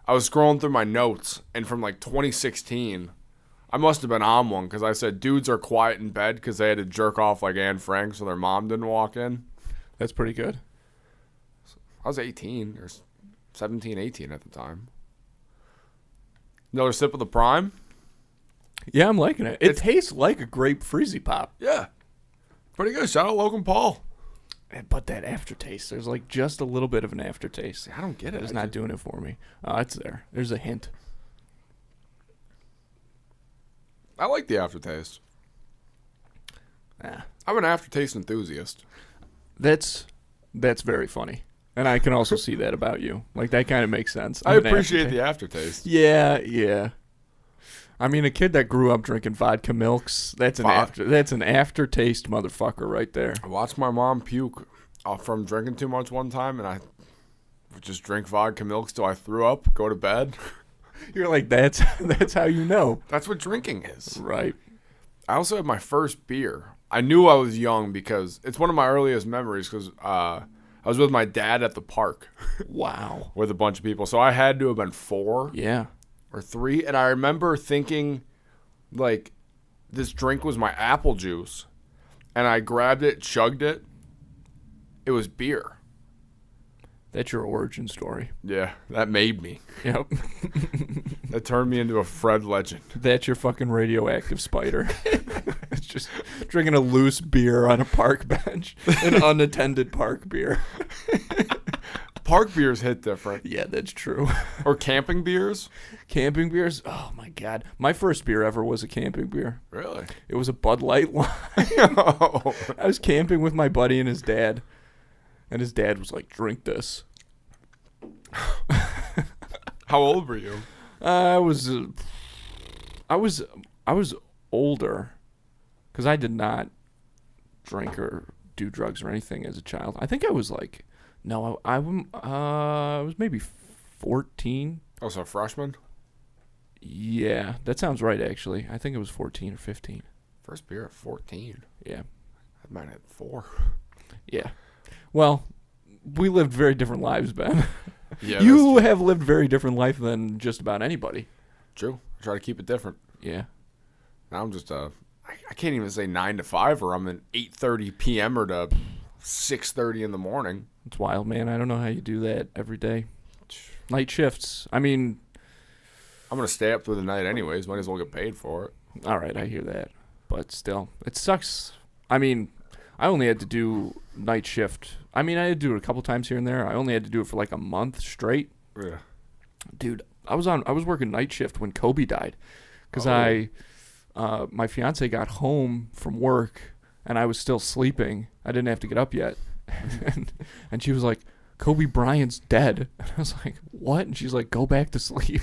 Speaker 1: I was scrolling through my notes, and from like 2016, I must have been on one because I said dudes are quiet in bed because they had to jerk off like Anne Frank so their mom didn't walk in.
Speaker 2: That's pretty good.
Speaker 1: I was 18 or 17, 18 at the time. Another sip of the Prime?
Speaker 2: Yeah, I'm liking it. It tastes like a grape Freezy Pop.
Speaker 1: Yeah. Pretty good. Shout out Logan Paul.
Speaker 2: But that aftertaste, there's like just a little bit of an aftertaste.
Speaker 1: I don't get it.
Speaker 2: It's not doing it for me. It's there. There's a hint.
Speaker 1: I like the aftertaste. I'm an aftertaste enthusiast.
Speaker 2: That's very funny. And I can also see that about you. Like, that kind of makes sense.
Speaker 1: I appreciate the aftertaste.
Speaker 2: Yeah. I mean, a kid that grew up drinking vodka milks, that's an aftertaste motherfucker right there.
Speaker 1: I watched my mom puke from drinking too much one time, and I would just drink vodka milks till I threw up, go to bed.
Speaker 2: You're like, that's how you know.
Speaker 1: That's what drinking is.
Speaker 2: Right.
Speaker 1: I also had my first beer. I knew I was young because it's one of my earliest memories because I was with my dad at the park.
Speaker 2: Wow.
Speaker 1: With a bunch of people. So I had to have been 4.
Speaker 2: Yeah.
Speaker 1: Or 3. And I remember thinking, like, this drink was my apple juice. And I grabbed it, chugged it. It was beer.
Speaker 2: That's your origin story.
Speaker 1: Yeah, that made me.
Speaker 2: Yep.
Speaker 1: That turned me into a Fred legend.
Speaker 2: That's your fucking radioactive spider. It's just drinking a loose beer on a park bench. An unattended park beer.
Speaker 1: Park beers hit different.
Speaker 2: Yeah, that's true.
Speaker 1: Or camping beers?
Speaker 2: Camping beers? Oh, my God. My first beer ever was a camping beer.
Speaker 1: Really?
Speaker 2: It was a Bud Light line.
Speaker 1: Oh.
Speaker 2: I was camping with my buddy and his dad. And his dad was like, drink this.
Speaker 1: How old were you?
Speaker 2: I was older because I did not drink or do drugs or anything as a child. I think I was like, no, I was maybe 14.
Speaker 1: Oh, so freshman?
Speaker 2: Yeah, that sounds right, actually. I think it was 14 or 15.
Speaker 1: First beer at 14.
Speaker 2: Yeah.
Speaker 1: I might have 4.
Speaker 2: Yeah. Well, we lived very different lives, Ben.
Speaker 1: Yeah,
Speaker 2: you have lived very different life than just about anybody.
Speaker 1: True. I try to keep it different.
Speaker 2: Yeah.
Speaker 1: Now I'm just I can't even say 9 to 5 or I'm an 8:30 p.m. or to 6:30 in the morning.
Speaker 2: It's wild, man. I don't know how you do that every day. Night shifts. I mean,
Speaker 1: I'm going to stay up through the night anyways. Might as well get paid for it.
Speaker 2: All right, I hear that. But still, it sucks. I mean, I only had to do night shift. I mean, I had to do it a couple times here and there. I only had to do it for like a month straight.
Speaker 1: Yeah.
Speaker 2: Dude, I was working night shift when Kobe died because my fiance got home from work and I was still sleeping. I didn't have to get up yet. and she was like, Kobe Bryant's dead. And I was like, what? And she's like, go back to sleep.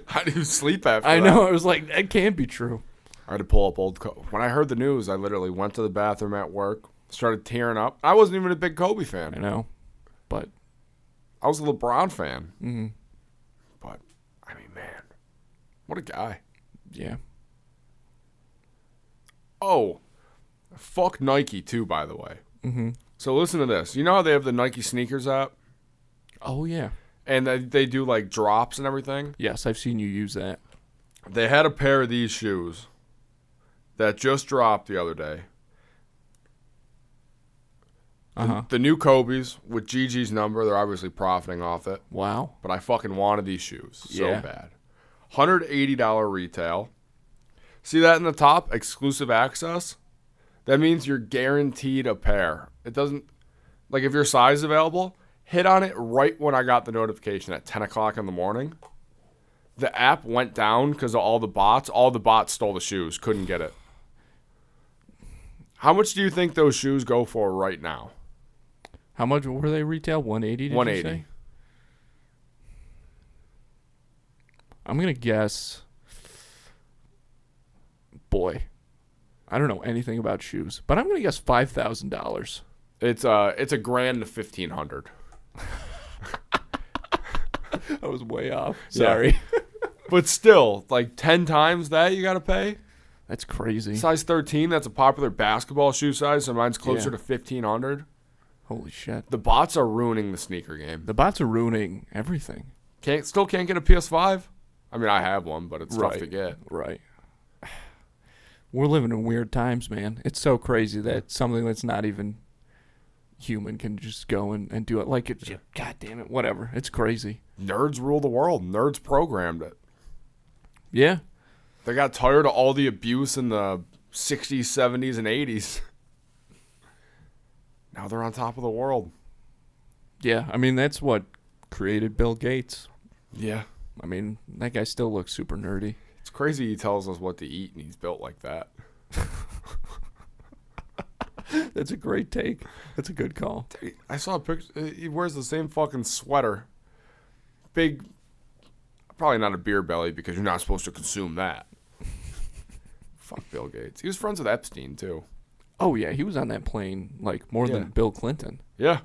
Speaker 1: How do you sleep after
Speaker 2: I
Speaker 1: that?
Speaker 2: know. I was like, that can't be true.
Speaker 1: I had to pull up old Kobe. When I heard the news, I literally went to the bathroom at work, started tearing up. I wasn't even a big Kobe fan.
Speaker 2: I know. But
Speaker 1: I was a LeBron fan.
Speaker 2: Mm-hmm.
Speaker 1: But, I mean, man, what a guy.
Speaker 2: Yeah.
Speaker 1: Oh, fuck Nike too, by the way.
Speaker 2: Mm-hmm.
Speaker 1: So listen to this. You know how they have the Nike sneakers app?
Speaker 2: Oh, yeah.
Speaker 1: And they do like drops and everything?
Speaker 2: Yes, I've seen you use that.
Speaker 1: They had a pair of these shoes that just dropped the other day.
Speaker 2: Uh-huh.
Speaker 1: The new Kobe's with Gigi's number, they're obviously profiting off it.
Speaker 2: Wow.
Speaker 1: But I fucking wanted these shoes so
Speaker 2: Yeah.
Speaker 1: bad. $180 retail. See that in the top? Exclusive access? That means you're guaranteed a pair. It doesn't, like if your size is available, hit on it right when I got the notification at 10 o'clock in the morning. The app went down because of all the bots. All the bots stole the shoes. Couldn't get it. How much do you think those shoes go for right now?
Speaker 2: How much were they retail? 180, did
Speaker 1: 180.
Speaker 2: you say? I'm going to guess... Boy, I don't know anything about shoes, but I'm going to guess $5,000.
Speaker 1: It's a grand to $1,500.
Speaker 2: I was way off. Sorry.
Speaker 1: Yeah. But still, like 10 times that you got to pay?
Speaker 2: That's crazy.
Speaker 1: Size 13, that's a popular basketball shoe size, so mine's closer
Speaker 2: Yeah.
Speaker 1: to $1,500.
Speaker 2: Holy shit.
Speaker 1: The bots are ruining the sneaker game.
Speaker 2: The bots are ruining everything.
Speaker 1: Still can't get a PS5? I mean, I have one, but it's tough to get.
Speaker 2: Right. We're living in weird times, man. It's so crazy that something that's not even human can just go and do it. Like, God damn it, whatever. It's crazy.
Speaker 1: Nerds rule the world. Nerds programmed it.
Speaker 2: Yeah.
Speaker 1: They got tired of all the abuse in the 60s, 70s, and 80s. Now they're on top of the world.
Speaker 2: Yeah, I mean, that's what created Bill Gates.
Speaker 1: Yeah.
Speaker 2: I mean, that guy still looks super nerdy.
Speaker 1: It's crazy he tells us what to eat and he's built like that.
Speaker 2: That's a great take. That's a good call.
Speaker 1: I saw a picture. He wears the same fucking sweater. Big, probably not a beer belly because you're not supposed to consume that. Fuck Bill Gates. He was friends with Epstein, too.
Speaker 2: Oh, yeah, he was on that plane, like, more than Bill Clinton.
Speaker 1: Yeah.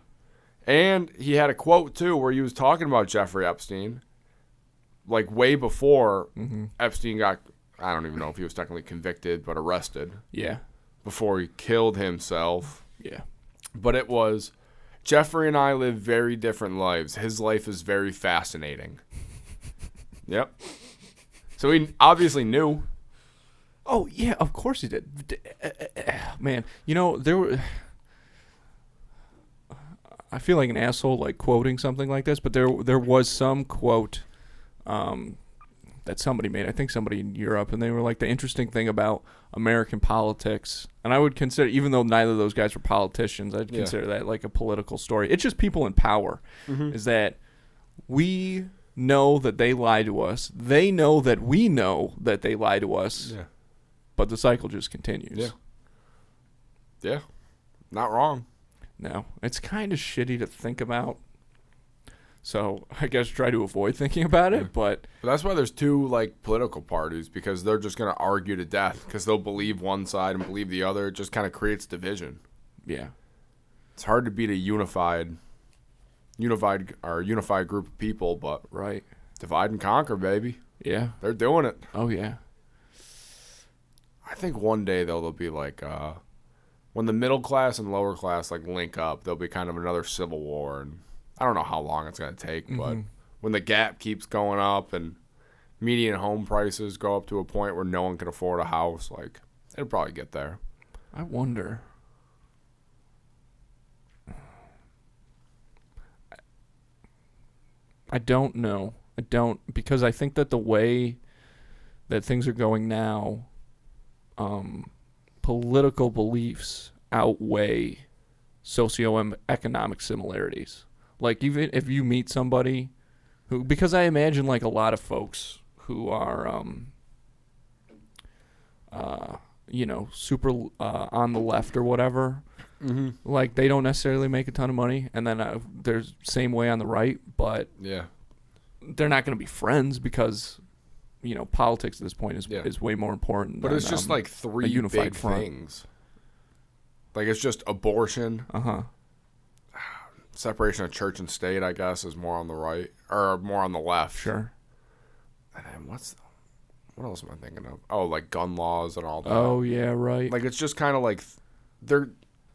Speaker 1: And he had a quote, too, where he was talking about Jeffrey Epstein. Like, way before Epstein got, I don't even know if he was technically convicted, but arrested.
Speaker 2: Yeah.
Speaker 1: Before he killed himself.
Speaker 2: Yeah.
Speaker 1: But it was, Jeffrey and I live very different lives. His life is very fascinating. Yep. So he obviously knew.
Speaker 2: Oh, yeah, of course he did. Man, you know, I feel like an asshole, like, quoting something like this, but there was some quote that somebody made, I think somebody in Europe, and they were like, the interesting thing about American politics, and I would consider, even though neither of those guys were politicians, I'd consider that like a political story. It's just people in power, is that we know that they lie to us. They know that we know that they lie to us, but the cycle just continues.
Speaker 1: Yeah. Yeah. Not wrong.
Speaker 2: No, it's kind of shitty to think about. So I guess try to avoid thinking about it, but
Speaker 1: that's why there's two like political parties, because they're just gonna argue to death because they'll believe one side and believe the other. It just kind of creates division.
Speaker 2: Yeah,
Speaker 1: it's hard to beat a unified group of people, but
Speaker 2: right,
Speaker 1: divide and conquer, baby.
Speaker 2: Yeah,
Speaker 1: they're doing it.
Speaker 2: Oh yeah.
Speaker 1: I think one day though there'll be like when the middle class and lower class like link up, there'll be kind of another civil war, and I don't know how long it's going to take, but when the gap keeps going up and median home prices go up to a point where no one can afford a house, like, it'll probably get there.
Speaker 2: I wonder. I don't know. Because I think that the way that things are going now, political beliefs outweigh socioeconomic similarities. Like, even if you meet somebody who, because I imagine, like, a lot of folks who are, super on the left or whatever, like, they don't necessarily make a ton of money, and then there's same way on the right, but they're not going to be friends because, you know, politics at this point is way more important.
Speaker 1: But it's just, like, three
Speaker 2: unified
Speaker 1: big
Speaker 2: front.
Speaker 1: things. Like, it's just abortion. Separation of church and state, I guess, is more on the right or more on the left.
Speaker 2: Sure.
Speaker 1: And then what else am I thinking of? Oh, like gun laws and all that.
Speaker 2: Oh yeah, right.
Speaker 1: Like, it's just kind of like they're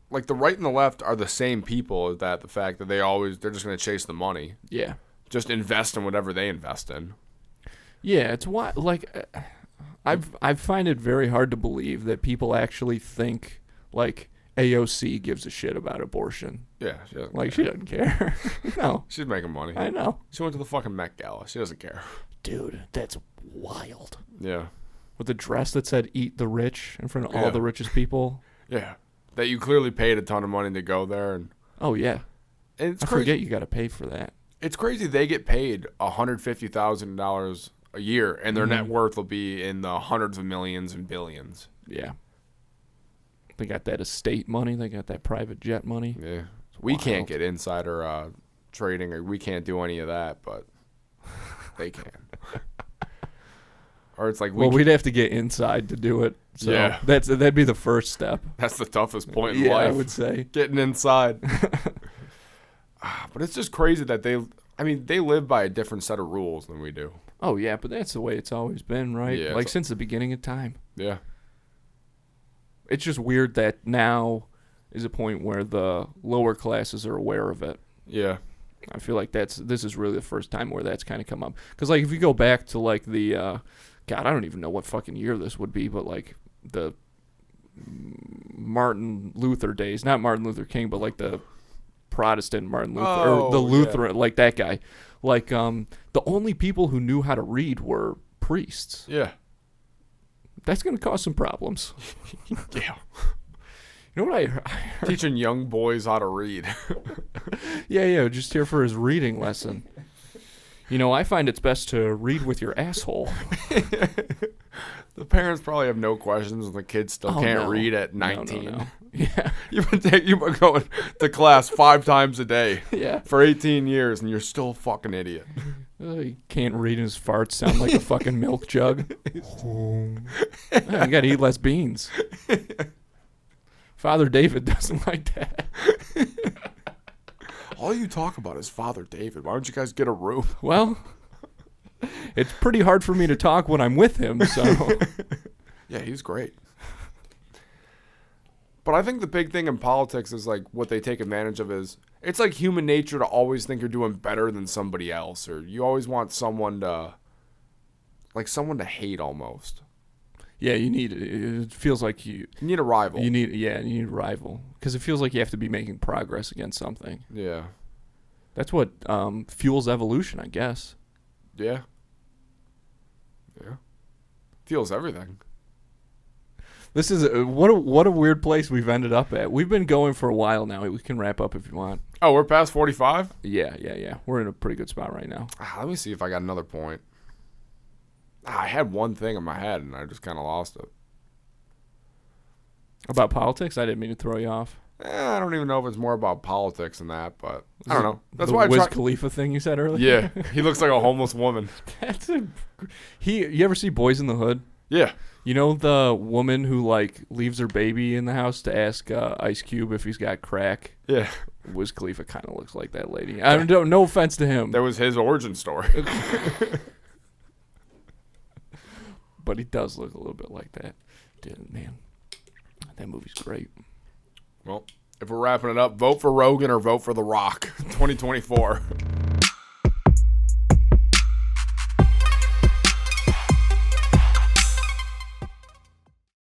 Speaker 1: like the right and the left are the same people. That the fact that they're just going to chase the money.
Speaker 2: Yeah.
Speaker 1: Just invest in whatever they invest in.
Speaker 2: Yeah, it's why I find it very hard to believe that people actually think like AOC gives a shit about abortion.
Speaker 1: Yeah, she doesn't
Speaker 2: care. She doesn't care. No.
Speaker 1: She's making money.
Speaker 2: I know.
Speaker 1: She went to the fucking Met Gala. She doesn't care.
Speaker 2: Dude, that's wild.
Speaker 1: Yeah.
Speaker 2: With a dress that said "Eat the Rich" in front of all the richest people.
Speaker 1: Yeah. That you clearly paid a ton of money to go there. And
Speaker 2: oh, yeah.
Speaker 1: And it's
Speaker 2: I forget you got to pay for that.
Speaker 1: It's crazy they get paid $150,000 a year, and their net worth will be in the hundreds of millions and billions.
Speaker 2: Yeah. They got that estate money. They got that private jet money.
Speaker 1: Yeah. We can't get insider trading, or we can't do any of that, but they can. Or it's like
Speaker 2: we'd have to get inside to do it. So
Speaker 1: yeah,
Speaker 2: that'd be the first step.
Speaker 1: That's the toughest point in life.
Speaker 2: I would say
Speaker 1: getting inside. But it's just crazy that they live by a different set of rules than we do.
Speaker 2: Oh yeah, but that's the way it's always been, right?
Speaker 1: Yeah,
Speaker 2: like since the beginning of time.
Speaker 1: Yeah.
Speaker 2: It's just weird that now is a point where the lower classes are aware of it.
Speaker 1: Yeah.
Speaker 2: I feel like this is really the first time where that's kind of come up. Because like if you go back to like the God, I don't even know what fucking year this would be, but like the Martin Luther days, not Martin Luther King, but like the Protestant Martin Luther, or the Lutheran, like that guy. Like the only people who knew how to read were priests.
Speaker 1: Yeah.
Speaker 2: That's going to cause some problems.
Speaker 1: Yeah.
Speaker 2: You know what I heard?
Speaker 1: Teaching young boys how to read.
Speaker 2: Yeah, just here for his reading lesson. You know, I find it's best to read with your asshole.
Speaker 1: The parents probably have no questions, and the kids still can't read at 19.
Speaker 2: No. Yeah.
Speaker 1: You've been going to class 5 times a day
Speaker 2: Yeah.
Speaker 1: for 18 years, and you're still a fucking idiot.
Speaker 2: He can't read, and his farts sound like a fucking milk jug. You got to eat less beans. Father David doesn't like that.
Speaker 1: All you talk about is Father David. Why don't you guys get a room?
Speaker 2: Well, it's pretty hard for me to talk when I'm with him, so.
Speaker 1: Yeah, he's great. But I think the big thing in politics is like what they take advantage of is it's like human nature to always think you're doing better than somebody else, or you always want someone to hate almost.
Speaker 2: Yeah, it feels like you
Speaker 1: need a rival.
Speaker 2: You need a rival because it feels like you have to be making progress against something.
Speaker 1: Yeah.
Speaker 2: That's what fuels evolution, I guess.
Speaker 1: Yeah. Yeah. Fuels everything.
Speaker 2: This is what a weird place we've ended up at. We've been going for a while now. We can wrap up if you want.
Speaker 1: Oh, we're past 45?
Speaker 2: Yeah. We're in a pretty good spot right now.
Speaker 1: Let me see if I got another point. I had one thing in my head, and I just kind of lost it.
Speaker 2: About politics? I didn't mean to throw you off.
Speaker 1: I don't even know if it's more about politics than that, but I don't know. That's
Speaker 2: the
Speaker 1: why
Speaker 2: Wiz Khalifa thing you said earlier?
Speaker 1: Yeah, he looks like a homeless woman.
Speaker 2: You ever see Boys in the Hood?
Speaker 1: Yeah.
Speaker 2: You know the woman who like leaves her baby in the house to ask Ice Cube if he's got crack?
Speaker 1: Yeah.
Speaker 2: Wiz Khalifa kind of looks like that lady. I don't. No offense to him.
Speaker 1: That was his origin story.
Speaker 2: But he does look a little bit like that. Dude, man, that movie's great.
Speaker 1: Well, if we're wrapping it up, vote for Rogan or vote for The Rock. 2024.